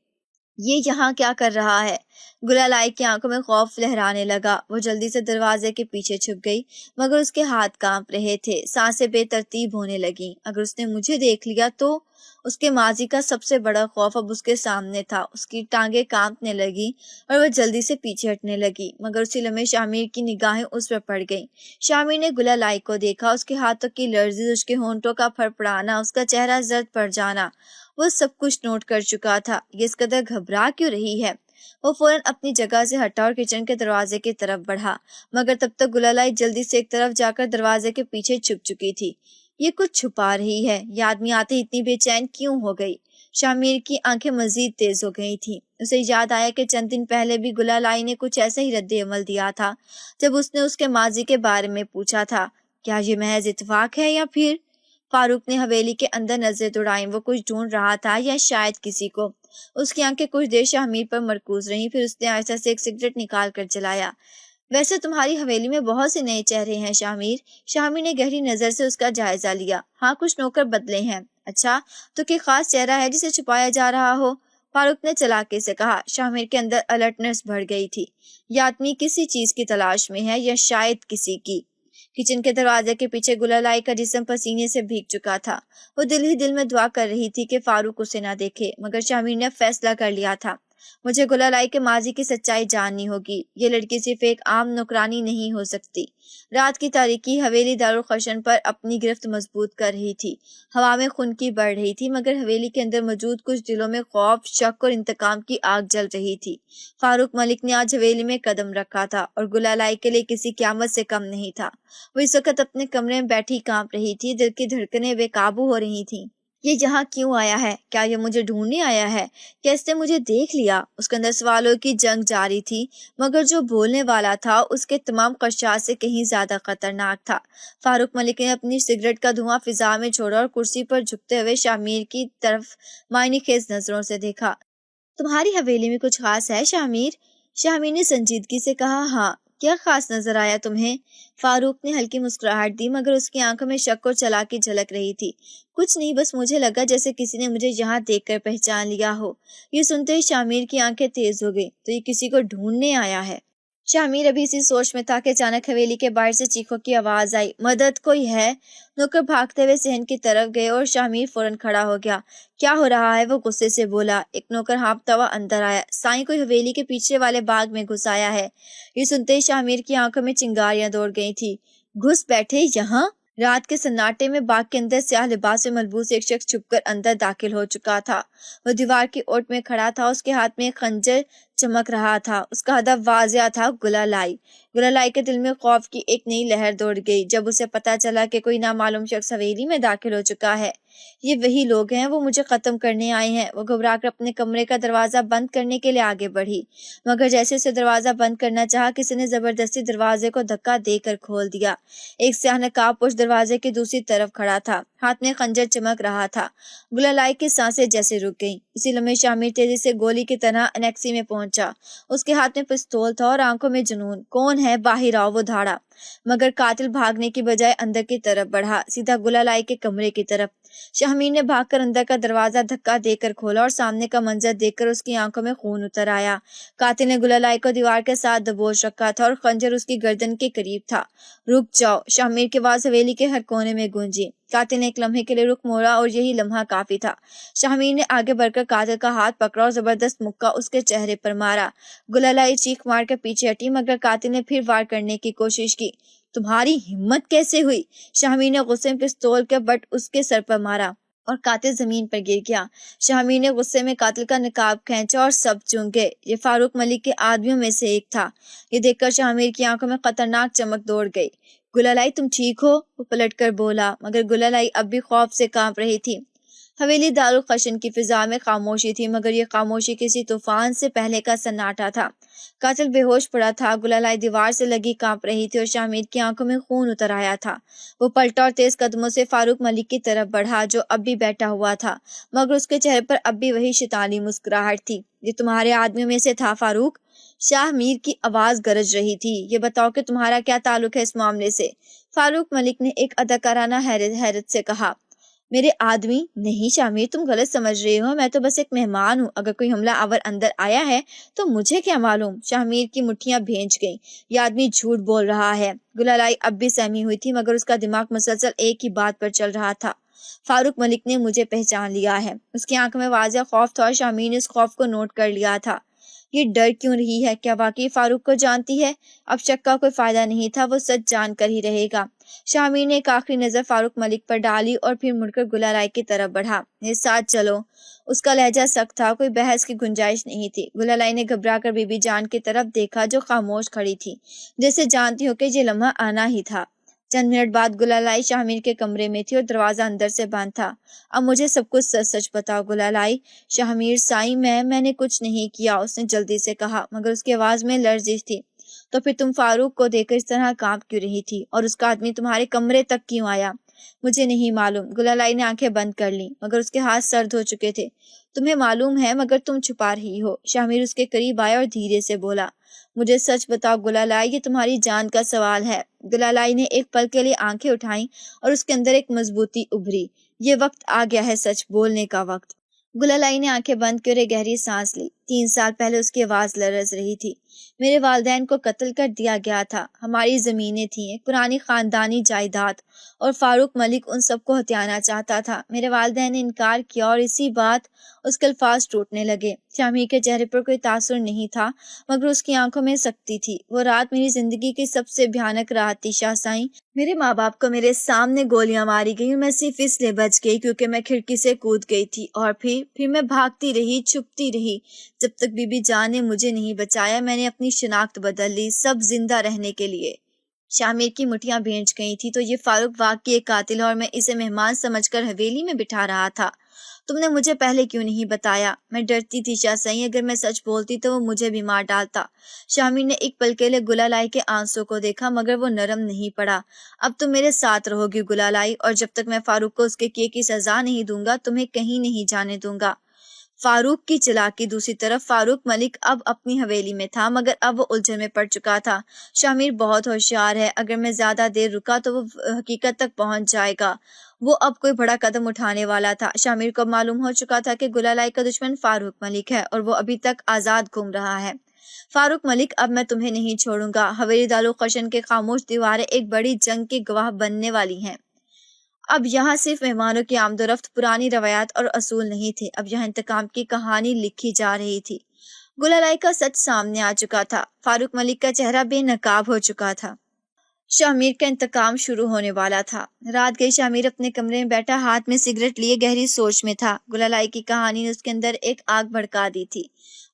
یہ یہاں کیا کر رہا ہے؟ گلالائی کی آنکھوں میں خوف لہرانے لگا۔ وہ جلدی سے دروازے کے پیچھے چھپ گئی، مگر اس کے ہاتھ کانپ رہے تھے، سانسیں بے ترتیب ہونے لگیں۔ اگر اس نے مجھے دیکھ لیا تو؟ اس کے ماضی کا سب سے بڑا خوف اب اس کے سامنے تھا۔ اس کی ٹانگیں کانپنے لگی اور وہ جلدی سے پیچھے ہٹنے لگی، مگر اسی لمحے شامیر کی نگاہیں اس پر پڑ گئیں۔ شامیر نے گلالائی کو دیکھا، اس کے ہاتھوں کی لرزش، اس کے ہونٹوں کا پھڑپڑانا، اس کا چہرہ زرد پڑ جانا، وہ سب کچھ نوٹ کر چکا تھا۔ یہ اس قدر گھبرا کیوں رہی ہے؟ وہ فوراً اپنی جگہ سے ہٹا اور کچن کے دروازے کی طرف بڑھا، مگر تب تک گلالائی جلدی سے ایک طرف جا کر دروازے کے پیچھے چھپ چکی تھی۔ یہ کچھ چھپا رہی ہے، یہ آدمی آتے اتنی بے چین کیوں ہو گئی؟ شامیر کی آنکھیں مزید تیز ہو گئی تھیں۔ اسے یاد آیا کہ چند دن پہلے بھی گلالائی نے کچھ ایسا ہی رد عمل دیا تھا جب اس نے اس کے ماضی کے بارے میں پوچھا تھا۔ کیا یہ محض اتفاق ہے یا پھر؟ فاروق نے حویلی کے اندر نظریں دوڑائیں، وہ کچھ ڈھونڈ رہا تھا یا شاید کسی کو۔ اس کی آنکھیں کچھ دیر شاہ میر پر مرکوز رہیں، پھر اس نے آہستہ سے ایک سگریٹ نکال کر جلایا۔ ویسے تمہاری حویلی میں بہت سے نئے چہرے ہیں شاہ میر۔ شاہ میر نے گہری نظر سے اس کا جائزہ لیا۔ ہاں، کچھ نوکر بدلے ہیں۔ اچھا، تو کوئی خاص چہرہ ہے جسے چھپایا جا رہا ہو؟ فاروق نے چلاکی سے کہا۔ شاہ میر کے اندر الرٹنس بڑھ گئی تھی۔ یہ آدمی کسی چیز کی تلاش میں ہے یا شاید کسی کی۔ کچن کے دروازے کے پیچھے گلالئی کا جسم پسینے سے بھیگ چکا تھا۔ وہ دل ہی دل میں دعا کر رہی تھی کہ فاروق اسے نہ دیکھے، مگر شاہ میر نے فیصلہ کر لیا تھا، مجھے گلالئی کے ماضی کی سچائی جاننی ہوگی۔ یہ لڑکی صرف ایک عام نوکرانی نہیں ہو سکتی۔ رات کی تاریکی حویلی دارالخشن پر اپنی گرفت مضبوط کر رہی تھی۔ ہوا میں خنکی بڑھ رہی تھی، مگر حویلی کے اندر موجود کچھ دلوں میں خوف، شک اور انتقام کی آگ جل رہی تھی۔ فاروق ملک نے آج حویلی میں قدم رکھا تھا اور گلالئی کے لیے کسی قیامت سے کم نہیں تھا۔ وہ اس وقت اپنے کمرے میں بیٹھی کانپ رہی تھی، دل کی دھڑکنیں بے قابو ہو رہی تھیں۔ یہ یہاں کیوں آیا ہے؟ کیا یہ مجھے ڈھونڈنے آیا ہے؟ کیا اس نے مجھے دیکھ لیا؟ اس کے اندر سوالوں کی جنگ جاری تھی، مگر جو بولنے والا تھا اس کے تمام خدشات سے کہیں زیادہ خطرناک تھا۔ فاروق ملک نے اپنی سگریٹ کا دھواں فضا میں چھوڑا اور کرسی پر جھکتے ہوئے شاہ میر کی طرف معنی خیز نظروں سے دیکھا۔ تمہاری حویلی میں کچھ خاص ہے شاہ میر؟ شاہ میر نے سنجیدگی سے کہا۔ ہاں، کیا خاص نظر آیا تمہیں؟ فاروق نے ہلکی مسکراہٹ دی، مگر اس کی آنکھوں میں شک اور چلاکی جھلک رہی تھی۔ کچھ نہیں، بس مجھے لگا جیسے کسی نے مجھے یہاں دیکھ کر پہچان لیا ہو۔ یہ سنتے ہی شاہ میر کی آنکھیں تیز ہو گئی۔ تو یہ کسی کو ڈھونڈنے آیا ہے؟ شاہ میر ابھی اسی سوچ میں تھا کہ اچانک حویلی کے باہر سے چیخوں کی آواز آئی۔ مدد، کوئی ہے؟ نوکر بھاگتے ہوئے صحن کی طرف گئے اور شاہ میر فوراً کھڑا ہو گیا۔ کیا ہو رہا ہے؟ وہ غصے سے بولا۔ ایک نوکر ہانپتا ہوا اندر آیا۔ سائیں، کوئی حویلی کے پیچھے والے باغ میں گھس آیا ہے۔ یہ سنتے ہی شاہ میر کی آنکھوں میں چنگاریاں دوڑ گئی تھی۔ گھس بیٹھے یہاں؟ رات کے سناٹے میں باغ کے اندر سیاہ لباس میں ملبوس ایک شخص چھپ کر اندر داخل ہو چکا تھا۔ وہ دیوار کی اوٹ میں کھڑا تھا، اس کے ہاتھ میں ایک خنجر چمک رہا تھا۔ اس کا ہدف واضح تھا، گلالئی۔ گلالئی کے دل میں خوف کی ایک نئی لہر دوڑ گئی جب اسے پتا چلا کہ کوئی نامعلوم شخص حویلی میں داخل ہو چکا ہے۔ یہ وہی لوگ ہیں، وہ مجھے ختم کرنے آئے ہیں۔ وہ گھبرا کر اپنے کمرے کا دروازہ بند کرنے کے لیے آگے بڑھی، مگر جیسے اسے دروازہ بند کرنا چاہا، کسی نے زبردستی دروازے کو دھکا دے کر کھول دیا۔ ایک سیاہ نقاب پوش دروازے کی دوسری طرف کھڑا تھا، ہاتھ میں خنجر چمک رہا تھا۔ گلالئی کی سانسیں جیسے رک گئیں۔ اسی لمحے شاہ میر تیزی سے گولی کی طرح انیکسی میں پہنچا۔ اس کے ہاتھ میں پستول تھا اور آنکھوں میں جنون۔ کون ہے؟ باہر آؤ، وہ دھاڑا، مگر قاتل بھاگنے کی بجائے اندر کی طرف بڑھا، سیدھا گلالئی کے کمرے کی طرف۔ شاہ میر نے بھاگ کر اندر کا دروازہ دھکا دے کر کھولا اور سامنے کا منظر دیکھ کر اس کی آنکھوں میں خون اتر آیا۔ قاتل نے گلالئی کو دیوار کے ساتھ دبوچ رکھا تھا اور خنجر اس کی گردن کے قریب تھا۔ رک جاؤ! شاہ میر کی آواز حویلی کے ہر کونے میں گونجی۔ قاتل نے ایک لمحے کے لیے رخ موڑا اور یہی لمحہ کافی تھا۔ شاہ میر نے آگے بڑھ کر قاتل کا ہاتھ پکڑا اور زبردست مکہ اس کے چہرے پر مارا۔ گلالئی چیخ مار کر پیچھے ہٹی، مگر قاتل نے پھر وار کرنے کی کوشش کی۔ تمہاری ہمت کیسے ہوئی؟ شاہ میر نے غصے میں پستول کے بٹ اس کے سر پر مارا اور قاتل زمین پر گر گیا۔ شاہ میر نے غصے میں قاتل کا نقاب کھینچا اور سب چونک گئے۔ یہ فاروق ملک کے آدمیوں میں سے ایک تھا۔ یہ دیکھ کر شاہ میر کی آنکھوں میں خطرناک چمک دوڑ گئی۔ گلالئی، تم ٹھیک ہو؟ وہ پلٹ کر بولا، مگر گلالئی اب بھی خوف سے کانپ رہی تھی۔ حویلی دارالخشن کی فضا میں خاموشی تھی، مگر یہ خاموشی کسی طوفان سے پہلے کا سناٹا تھا۔ قاتل بے ہوش پڑا تھا، گلالئی دیوار سے لگی کانپ رہی تھی اور شاہ میر کی آنکھوں میں خون اتر آیا تھا۔ وہ پلٹا اور تیز قدموں سے فاروق ملک کی طرف بڑھا، جو اب بھی بیٹھا ہوا تھا، مگر اس کے چہرے پر اب بھی وہی شیطانی مسکراہٹ تھی۔ یہ تمہارے آدمیوں میں سے تھا فاروق؟ شاہ میر کی آواز گرج رہی تھی۔ یہ بتاؤ کہ تمہارا کیا تعلق ہے اس معاملے سے؟ فاروق ملک نے ایک اداکارانہ حیرت سے کہا۔ میرے آدمی؟ نہیں شاہ میر، تم غلط سمجھ رہے ہو، میں تو بس ایک مہمان ہوں۔ اگر کوئی حملہ آور اندر آیا ہے تو مجھے کیا معلوم؟ شاہ میر کی مٹھیاں بھینچ گئیں۔ یہ آدمی جھوٹ بول رہا ہے۔ گلالئی اب بھی سہمی ہوئی تھی، مگر اس کا دماغ مسلسل ایک ہی بات پر چل رہا تھا۔ فاروق ملک نے مجھے پہچان لیا ہے۔ اس کی آنکھ میں واضح خوف تھا اور شاہ میر نے اس خوف کو نوٹ کر لیا تھا۔ یہ ڈر کیوں رہی ہے؟ کیا واقعی فاروق کو جانتی ہے؟ اب شک کا کوئی فائدہ نہیں تھا، وہ سچ جان کر ہی رہے گا۔ شاہ میر نے ایک آخری نظر فاروق ملک پر ڈالی اور پھر مڑ کر گلالئی کی طرف بڑھا۔ میرے ساتھ چلو۔ اس کا لہجہ سخت تھا، کوئی بحث کی گنجائش نہیں تھی۔ گلالئی نے گھبرا کر بی بی جان کی طرف دیکھا، جو خاموش کھڑی تھی، جیسے جانتی ہو کہ یہ لمحہ آنا ہی تھا۔ چند منٹ بعد گلالئی شاہ میر کے کمرے میں تھی اور دروازہ اندر سے بند تھا۔ اب مجھے سب کچھ سچ سچ بتاؤ گلالئی۔ شاہ میر، سائیں، میں نے کچھ نہیں کیا، اس نے جلدی سے کہا، مگر اس کی آواز میں لرزش تھی۔ تو پھر تم فاروق کو دیکھ کر اس طرح کانپ کیوں رہی تھی، اور اس کا آدمی تمہارے کمرے تک کیوں آیا؟ مجھے نہیں معلوم۔ گلالئی نے آنکھیں بند کر لی مگر اس کے ہاتھ سرد ہو چکے تھے۔ تمہیں معلوم ہے مگر تم چھپا رہی ہو۔ شاہ اس کے قریب آیا اور دھیرے سے بولا، مجھے سچ بتاؤ گلالائی، یہ تمہاری جان کا سوال ہے۔ گلالائی نے ایک پل کے لیے آنکھیں اٹھائیں اور اس کے اندر ایک مضبوطی ابھری۔ یہ وقت آ گیا ہے سچ بولنے کا وقت۔ گلالائی نے آنکھیں بند کی اور ایک گہری سانس لی۔ 3 سال پہلے اس کی آواز لرز رہی تھی۔ میرے والدین کو قتل کر دیا گیا تھا۔ ہماری زمینیں تھیں، ایک پرانی خاندانی جائیداد، اور فاروق ملک ان سب کو ہتھیانا چاہتا تھا۔ میرے والدین نے انکار کیا اور اسی بات اس کے الفاظ ٹوٹنے لگے۔ شامی کے چہرے پر کوئی تاثر نہیں تھا مگر اس کی آنکھوں میں سختی تھی۔ وہ رات میری زندگی کی سب سے بھیانک رات تھی شاہ سائیں۔ میرے ماں باپ کو میرے سامنے گولیاں ماری گئی اور میں صرف اس لیے بچ گئی کیونکہ میں کھڑکی سے کود گئی تھی، اور پھر میں بھاگتی رہی، چھپتی رہی جب تک بی بی جان نے مجھے نہیں بچایا۔ میں نے اپنی شناخت بدل لی سب زندہ رہنے کے لیے۔ شامیر کی مٹھیاں بھینچ گئی تھی۔ تو یہ فاروق واقعی ایک قاتل ہے اور میں اسے مہمان سمجھ کر حویلی میں بٹھا رہا تھا۔ تم نے مجھے پہلے کیوں نہیں بتایا؟ میں ڈرتی تھی شاہ سائیں، اگر میں سچ بولتی تو وہ مجھے بھی مار ڈالتا۔ شامیر نے ایک پل کے لیے گلالائی کے آنسوں کو دیکھا مگر وہ نرم نہیں پڑا۔ اب تم میرے ساتھ رہو گی گلالائی، اور جب تک میں فاروق کو اس کے کیے کی سزا نہیں دوں گا تمہیں کہیں نہیں جانے دوں گا۔ فاروق کی چلاکی۔ دوسری طرف فاروق ملک اب اپنی حویلی میں تھا مگر اب وہ الجھن میں پڑ چکا تھا۔ شامیر بہت ہوشیار ہے، اگر میں زیادہ دیر رکا تو وہ حقیقت تک پہنچ جائے گا۔ وہ اب کوئی بڑا قدم اٹھانے والا تھا۔ شامیر کو معلوم ہو چکا تھا کہ گلالائی کا دشمن فاروق ملک ہے اور وہ ابھی تک آزاد گھوم رہا ہے۔ فاروق ملک، اب میں تمہیں نہیں چھوڑوں گا۔ حویلی دارالخشن کے خاموش دیواریں ایک بڑی جنگ کی گواہ بننے والی ہیں۔ اب یہاں صرف مہمانوں کی آمد و رفت، پرانی روایات اور اصول نہیں تھے، اب یہاں انتقام کی کہانی لکھی جا رہی تھی۔ گلالائی کا سچ سامنے آ چکا تھا۔ فاروق ملک کا چہرہ بے نقاب ہو چکا تھا۔ شامیر کا انتقام شروع ہونے والا تھا۔ رات گئی شامیر اپنے کمرے میں بیٹھا ہاتھ میں سگریٹ لیے گہری سوچ میں تھا۔ گلالائی کی کہانی نے اس کے اندر ایک آگ بھڑکا دی تھی۔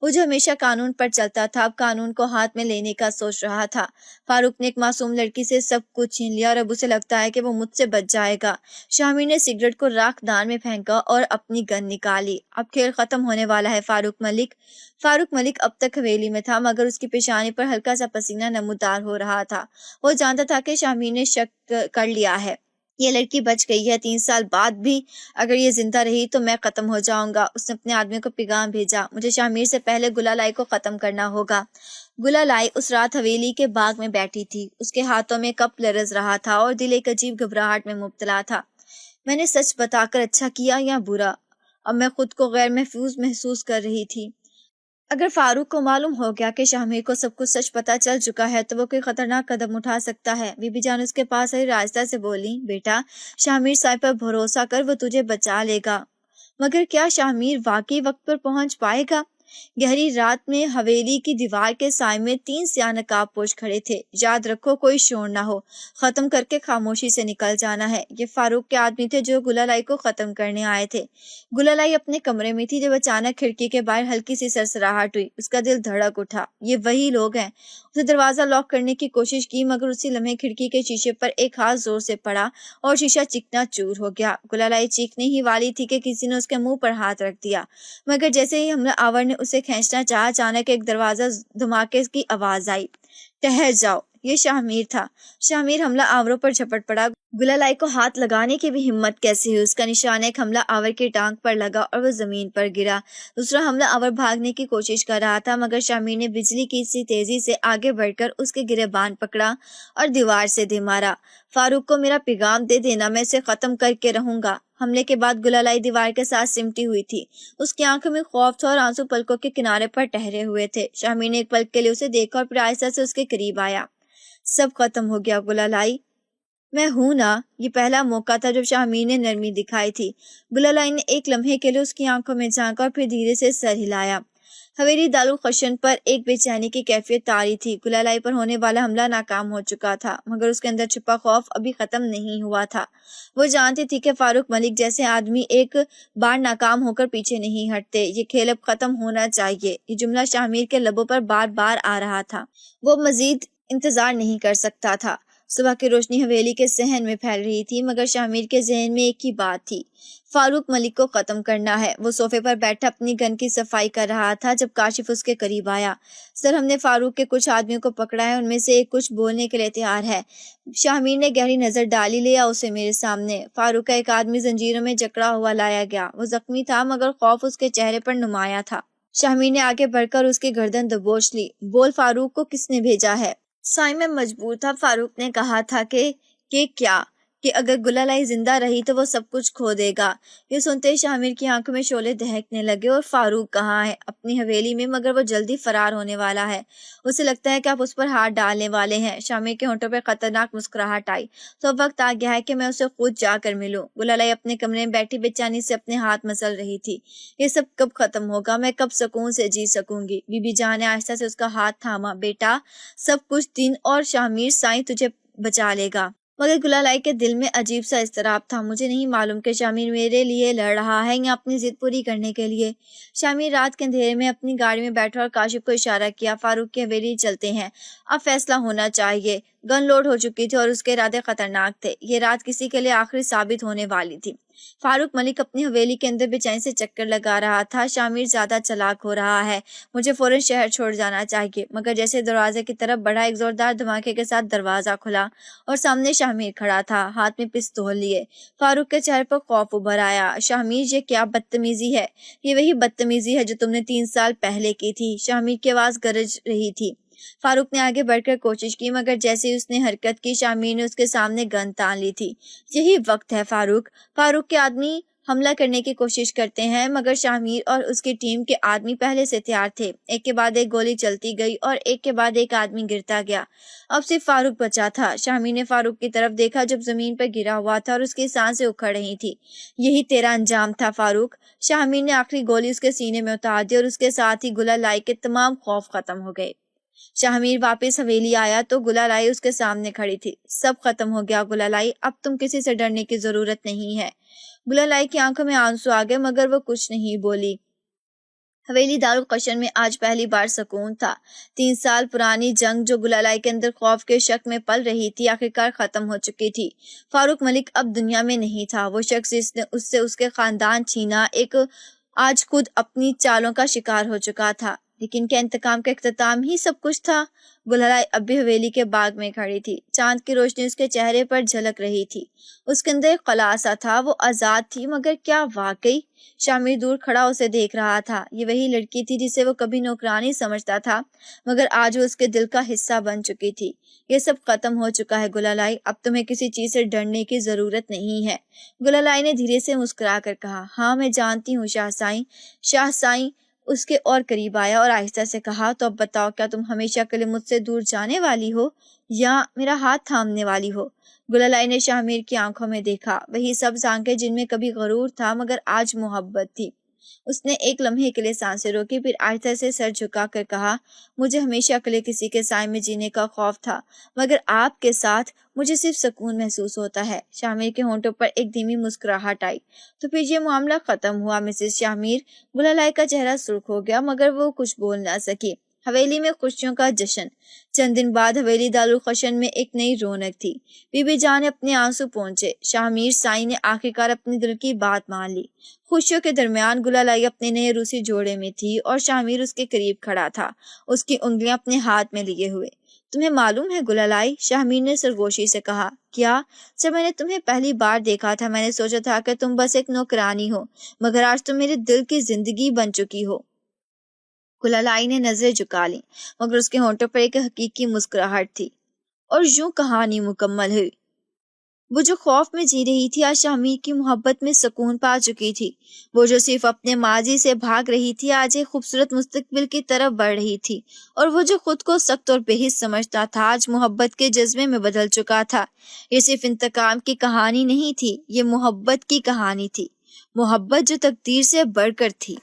وہ جو ہمیشہ قانون پر چلتا تھا اب قانون کو ہاتھ میں لینے کا سوچ رہا تھا۔ فاروق نے ایک معصوم لڑکی سے سب کچھ چھین لیا اور اب اسے لگتا ہے کہ وہ مجھ سے بچ جائے گا۔ شامیر نے سگریٹ کو راکھ دان میں پھینکا اور اپنی گن نکالی۔ اب کھیل ختم ہونے والا ہے فاروق ملک۔ فاروق ملک اب تک حویلی میں تھا مگر اس کی پیشانی پر ہلکا سا پسینہ نمودار ہو رہا تھا۔ وہ جانتا تھا کہ شامیر نے شک کر لیا ہے، یہ لڑکی بچ گئی ہے۔ 3 سال بعد بھی اگر یہ زندہ رہی تو میں ختم ہو جاؤں گا۔ اس نے اپنے آدمی کو پیغام بھیجا، مجھے شامیر سے پہلے گلالائی کو ختم کرنا ہوگا۔ گلالائی اس رات حویلی کے باغ میں بیٹھی تھی۔ اس کے ہاتھوں میں کپ لرز رہا تھا اور دل ایک عجیب گھبراہٹ میں مبتلا تھا۔ میں نے سچ بتا کر اچھا کیا یا برا؟ اب میں خود کو غیر محفوظ محسوس کر رہی تھی۔ اگر فاروق کو معلوم ہو گیا کہ شامیر کو سب کچھ سچ پتہ چل چکا ہے تو وہ کوئی خطرناک قدم اٹھا سکتا ہے۔ بی بی جان اس کے پاس آئی، راستہ سے بولی، بیٹا شامیر صاحب پر بھروسہ کر، وہ تجھے بچا لے گا۔ مگر کیا شامیر واقعی وقت پر پہنچ پائے گا؟ گہری رات میں حویلی کی دیوار کے سائے میں 3 سیاہ نقاب پوش کھڑے تھے۔ یاد رکھو کوئی شور نہ ہو، ختم کر کے خاموشی سے نکل جانا ہے۔ یہ فاروق کے آدمی تھے جو گلالائی کو ختم کرنے آئے تھے۔ گلالائی اپنے کمرے میں تھی جب اچانک کھڑکی کے باہر ہلکی سی سرسراہٹ ہوئی۔ اس کا دل دھڑک اٹھا، یہ وہی لوگ ہیں۔ اس نے دروازہ لاک کرنے کی کوشش کی مگر اسی لمحے کھڑکی کے شیشے پر ایک ہاتھ زور سے پڑا اور شیشہ چکنا چور ہو گیا۔ گلالائی چیخنے ہی والی تھی کہ کسی نے اس کے منہ پر ہاتھ رکھ دیا مگر جیسے ہی حملہ آور نے اسے کھینچنا چاہا اچانک ایک دروازہ دھماکے کی آواز آئی، ٹھہر جاؤ۔ یہ شامیر تھا۔ شامیر حملہ آوروں پر جھپٹ پڑا۔ گلالائی کو ہاتھ لگانے کی بھی ہمت کیسے ہوئی؟ اس کا نشانہ ایک حملہ آور کی ٹانگ پر لگا اور وہ زمین پر گرا۔ دوسرا حملہ آور بھاگنے کی کوشش کر رہا تھا مگر شامیر نے بجلی کی سی تیزی سے آگے بڑھ کر اس کے گریبان پکڑا اور دیوار سے دے مارا۔ فاروق کو میرا پیغام دے دینا، میں اسے ختم کر کے رہوں گا۔ حملے کے بعد گلالائی دیوار کے ساتھ سمٹی ہوئی تھی۔ اس کی آنکھوں میں خوف تھا اور آنسو پلکوں کے کنارے پر ٹھہرے ہوئے تھے۔ شامیر نے ایک پل کے لیے اسے دیکھا اور پھر آہستہ سے اس کے قریب آیا۔ سب ختم ہو گیا گلالائی، میں ہوں نا۔ یہ پہلا موقع تھا جب شامیر نے نرمی دکھائی تھی۔ گلالائی نے ایک لمحے کے لیے اس کی آنکھوں میں جھانکا اور پھر دھیرے سے سر ہلایا۔ حویلی دارالخشن پر ایک بے چینی کی کیفیت طاری تھی۔ گلالائی پر ہونے والا حملہ ناکام ہو چکا تھا مگر اس کے اندر چھپا خوف ابھی ختم نہیں ہوا تھا۔ وہ جانتی تھی کہ فاروق ملک جیسے آدمی ایک بار ناکام ہو کر پیچھے نہیں ہٹتے۔ یہ کھیل اب ختم ہونا چاہیے۔ یہ جملہ شامیر کے لبوں پر بار بار آ رہا تھا۔ وہ مزید انتظار نہیں کر سکتا تھا۔ صبح کی روشنی حویلی کے صحن میں پھیل رہی تھی، مگر شاہ کے ذہن میں ایک ہی بات تھی، فاروق ملک کو ختم کرنا ہے۔ وہ صوفے پر بیٹھا اپنی گن کی صفائی کر رہا تھا جب کاشف اس کے قریب آیا۔ سر، ہم نے فاروق کے کچھ آدمیوں کو پکڑا ہے، ان میں سے ایک کچھ بولنے کے لیے تیار ہے۔ شاہ نے گہری نظر ڈالی، لیا اسے میرے سامنے۔ فاروق کا ایک آدمی زنجیروں میں جکڑا ہوا لایا گیا۔ وہ زخمی تھا مگر خوف اس کے چہرے پر نمایاں تھا۔ شاہ نے آگے بڑھ کر اس کی گردن دبوچ لی۔ بول، فاروق کو کس نے بھیجا ہے؟ سائیں میں مجبور تھا۔ فاروق نے کہا تھا کہ کیا کہ اگر گلالئی زندہ رہی تو وہ سب کچھ کھو دے گا۔ یہ سنتے ہی شاہ کی آنکھوں میں شعلے دہکنے لگے۔ اور فاروق کہاں ہے؟ اپنی حویلی میں، مگر وہ جلدی فرار ہونے والا ہے۔ اسے لگتا ہے کہ آپ اس پر ہاتھ ڈالنے والے ہیں۔ شاہ کے ہونٹوں پر خطرناک مسکراہٹ آئی۔ تو اب وقت آ گیا ہے کہ میں اسے خود جا کر ملوں۔ گلالئی اپنے کمرے میں بیٹھی بے چینی سے اپنے ہاتھ مسل رہی تھی۔ یہ سب کب ختم ہوگا؟ میں کب سکون سے جی سکوں گی؟ بی بی جان نے آہستہ سے اس کا ہاتھ تھاما۔ بیٹا، سب کچھ دن اور شاہ سائیں تجھے بچا لے گا۔ مگر گلالئی کے دل میں عجیب سا اضطراب تھا۔ مجھے نہیں معلوم کہ شاہ میرے لیے لڑ رہا ہے یا اپنی ضد پوری کرنے کے لیے۔ شاہ رات کے اندھیرے میں اپنی گاڑی میں بیٹھا اور کاشف کو اشارہ کیا، فاروق کی حویلی چلتے ہیں، اب فیصلہ ہونا چاہیے۔ گن لوڈ ہو چکی تھی اور اس کے ارادے خطرناک تھے۔ یہ رات کسی کے لیے آخری ثابت ہونے والی تھی۔ فاروق ملک اپنی حویلی کے اندر بے چینی سے چکر لگا رہا تھا۔ شاہ زیادہ چالاک ہو رہا ہے، مجھے فوراً شہر چھوڑ جانا چاہیے۔ مگر جیسے دروازے کی طرف بڑھا، ایک زوردار دھماکے کے ساتھ دروازہ کھلا اور سامنے شاہ کھڑا تھا، ہاتھ میں پستول لیے۔ فاروق کے چہرے پر خوف ابھر آیا۔ شاہ یہ کیا بدتمیزی ہے؟ یہ وہی بدتمیزی ہے جو تم نے 3 سال پہلے کی تھی۔ شاہ کی آواز گرج رہی تھی۔ فاروق نے آگے بڑھ کر کوشش کی، مگر جیسے ہی اس نے حرکت کی، شاہ نے اس کے سامنے گن تان لی تھی۔ یہی وقت ہے فاروق۔ فاروق کے آدمی حملہ کرنے کی کوشش کرتے ہیں، مگر شاہ اور اس کی ٹیم کے آدمی پہلے سے تیار تھے۔ ایک کے بعد ایک گولی چلتی گئی اور ایک کے بعد ایک آدمی گرتا گیا۔ اب صرف فاروق بچا تھا۔ شاہ نے فاروق کی طرف دیکھا جب زمین پر گرا ہوا تھا اور اس کی سانسیں اکھڑ رہی تھی۔ یہی تیرا انجام تھا فاروق۔ شاہ نے آخری گولی اس کے سینے میں اتار دی اور اس کے ساتھ ہی گلالئی کے تمام خوف ختم ہو گئے۔ شاہ واپس حویلی آیا تو گلالئی اس کے سامنے کھڑی تھی۔ سب ختم ہو گیا گلالئی، اب تم کسی سے ڈرنے کی ضرورت نہیں ہے۔ گلالئی کی آنکھوں میں آنسو آ گئے مگر وہ کچھ نہیں بولی۔ حویلی دارالقشن میں آج پہلی بار سکون تھا۔ 3 سال پرانی جنگ جو گلالئی کے اندر خوف کے شک میں پل رہی تھی، آخرکار ختم ہو چکی تھی۔ فاروق ملک اب دنیا میں نہیں تھا۔ وہ شخص جس نے اس سے اس کے خاندان چھینا، آج خود اپنی چالوں کا شکار ہو چکا تھا۔ لیکن کیا انتقام کا اختتام ہی سب کچھ تھا؟ گلالئی اب بھی حویلی کے باغ میں کھڑی تھی۔ چاند کی روشنی اس کے چہرے پر جھلک رہی تھی۔ اس کے اندر ایک خلاصہ تھا، وہ آزاد تھی، مگر کیا واقعی؟ شاہ دور کھڑا اسے دیکھ رہا تھا۔ یہ وہی لڑکی تھی جسے وہ کبھی نوکرانی سمجھتا تھا، مگر آج وہ اس کے دل کا حصہ بن چکی تھی۔ یہ سب ختم ہو چکا ہے گلالئی، اب تمہیں کسی چیز سے ڈرنے کی ضرورت نہیں ہے۔ گلالئی نے دھیرے سے مسکرا کر کہا، ہاں میں جانتی ہوں شاہ سائیں۔ شاہ سائیں اس کے اور قریب آیا اور آہستہ سے کہا، تو اب بتاؤ، کیا تم ہمیشہ کے لیے مجھ سے دور جانے والی ہو یا میرا ہاتھ تھامنے والی ہو؟ گلالئی نے شاہ کی آنکھوں میں دیکھا، وہی سبز آنکھیں جن میں کبھی غرور تھا مگر آج محبت تھی۔ اس نے ایک لمحے کے لیے سانسیں روکی، پھر آہستہ سے سر جھکا کر کہا، مجھے ہمیشہ کے لیے کسی کے سائے میں جینے کا خوف تھا، مگر آپ کے ساتھ مجھے صرف سکون محسوس ہوتا ہے۔ شاہ کے ہونٹوں پر ایک دھیمی مسکراہٹ آئی۔ تو پھر یہ معاملہ ختم ہوا مسز شاہ؟ گلالئی کا چہرہ سرخ ہو گیا مگر وہ کچھ بول نہ سکی۔ حویلی میں خوشیوں کا جشن۔ چند دن بعد حویلی دارالقشن میں ایک نئی رونق تھی۔ بی بی جان نے اپنے آنسو پونچھے۔ شاہ سائیں نے آخرکار اپنے دل کی بات مان لی۔ خوشیوں کے درمیان گلالئی اپنے نئے روسی جوڑے میں تھی اور شاہ اس کے قریب کھڑا تھا، اس کی انگلیاں اپنے ہاتھ میں لیے ہوئے۔ تمہیں معلوم ہے گلالئی؟ شاہ نے سرگوشی سے کہا، کیا؟ جب میں نے تمہیں پہلی بار دیکھا تھا میں نے سوچا تھا کہ تم بس ایک نوکرانی ہو، مگر آج تم میرے دل کی زندگی بن چکی ہو۔ گلالئی نے نظریں جھکا لیں مگر اس کے ہونٹوں پر ایک حقیقی مسکراہٹ تھی۔ اور یوں کہانی مکمل ہوئی۔ وہ جو خوف میں جی رہی تھی، آج شاہ کی محبت میں سکون پا چکی تھی۔ وہ جو صرف اپنے ماضی سے بھاگ رہی تھی، آج ایک خوبصورت مستقبل کی طرف بڑھ رہی تھی۔ اور وہ جو خود کو سخت اور بے حس سمجھتا تھا، آج محبت کے جذبے میں بدل چکا تھا۔ یہ صرف انتقام کی کہانی نہیں تھی، یہ محبت کی کہانی تھی، محبت جو تقدیر سے بڑھ کر تھی۔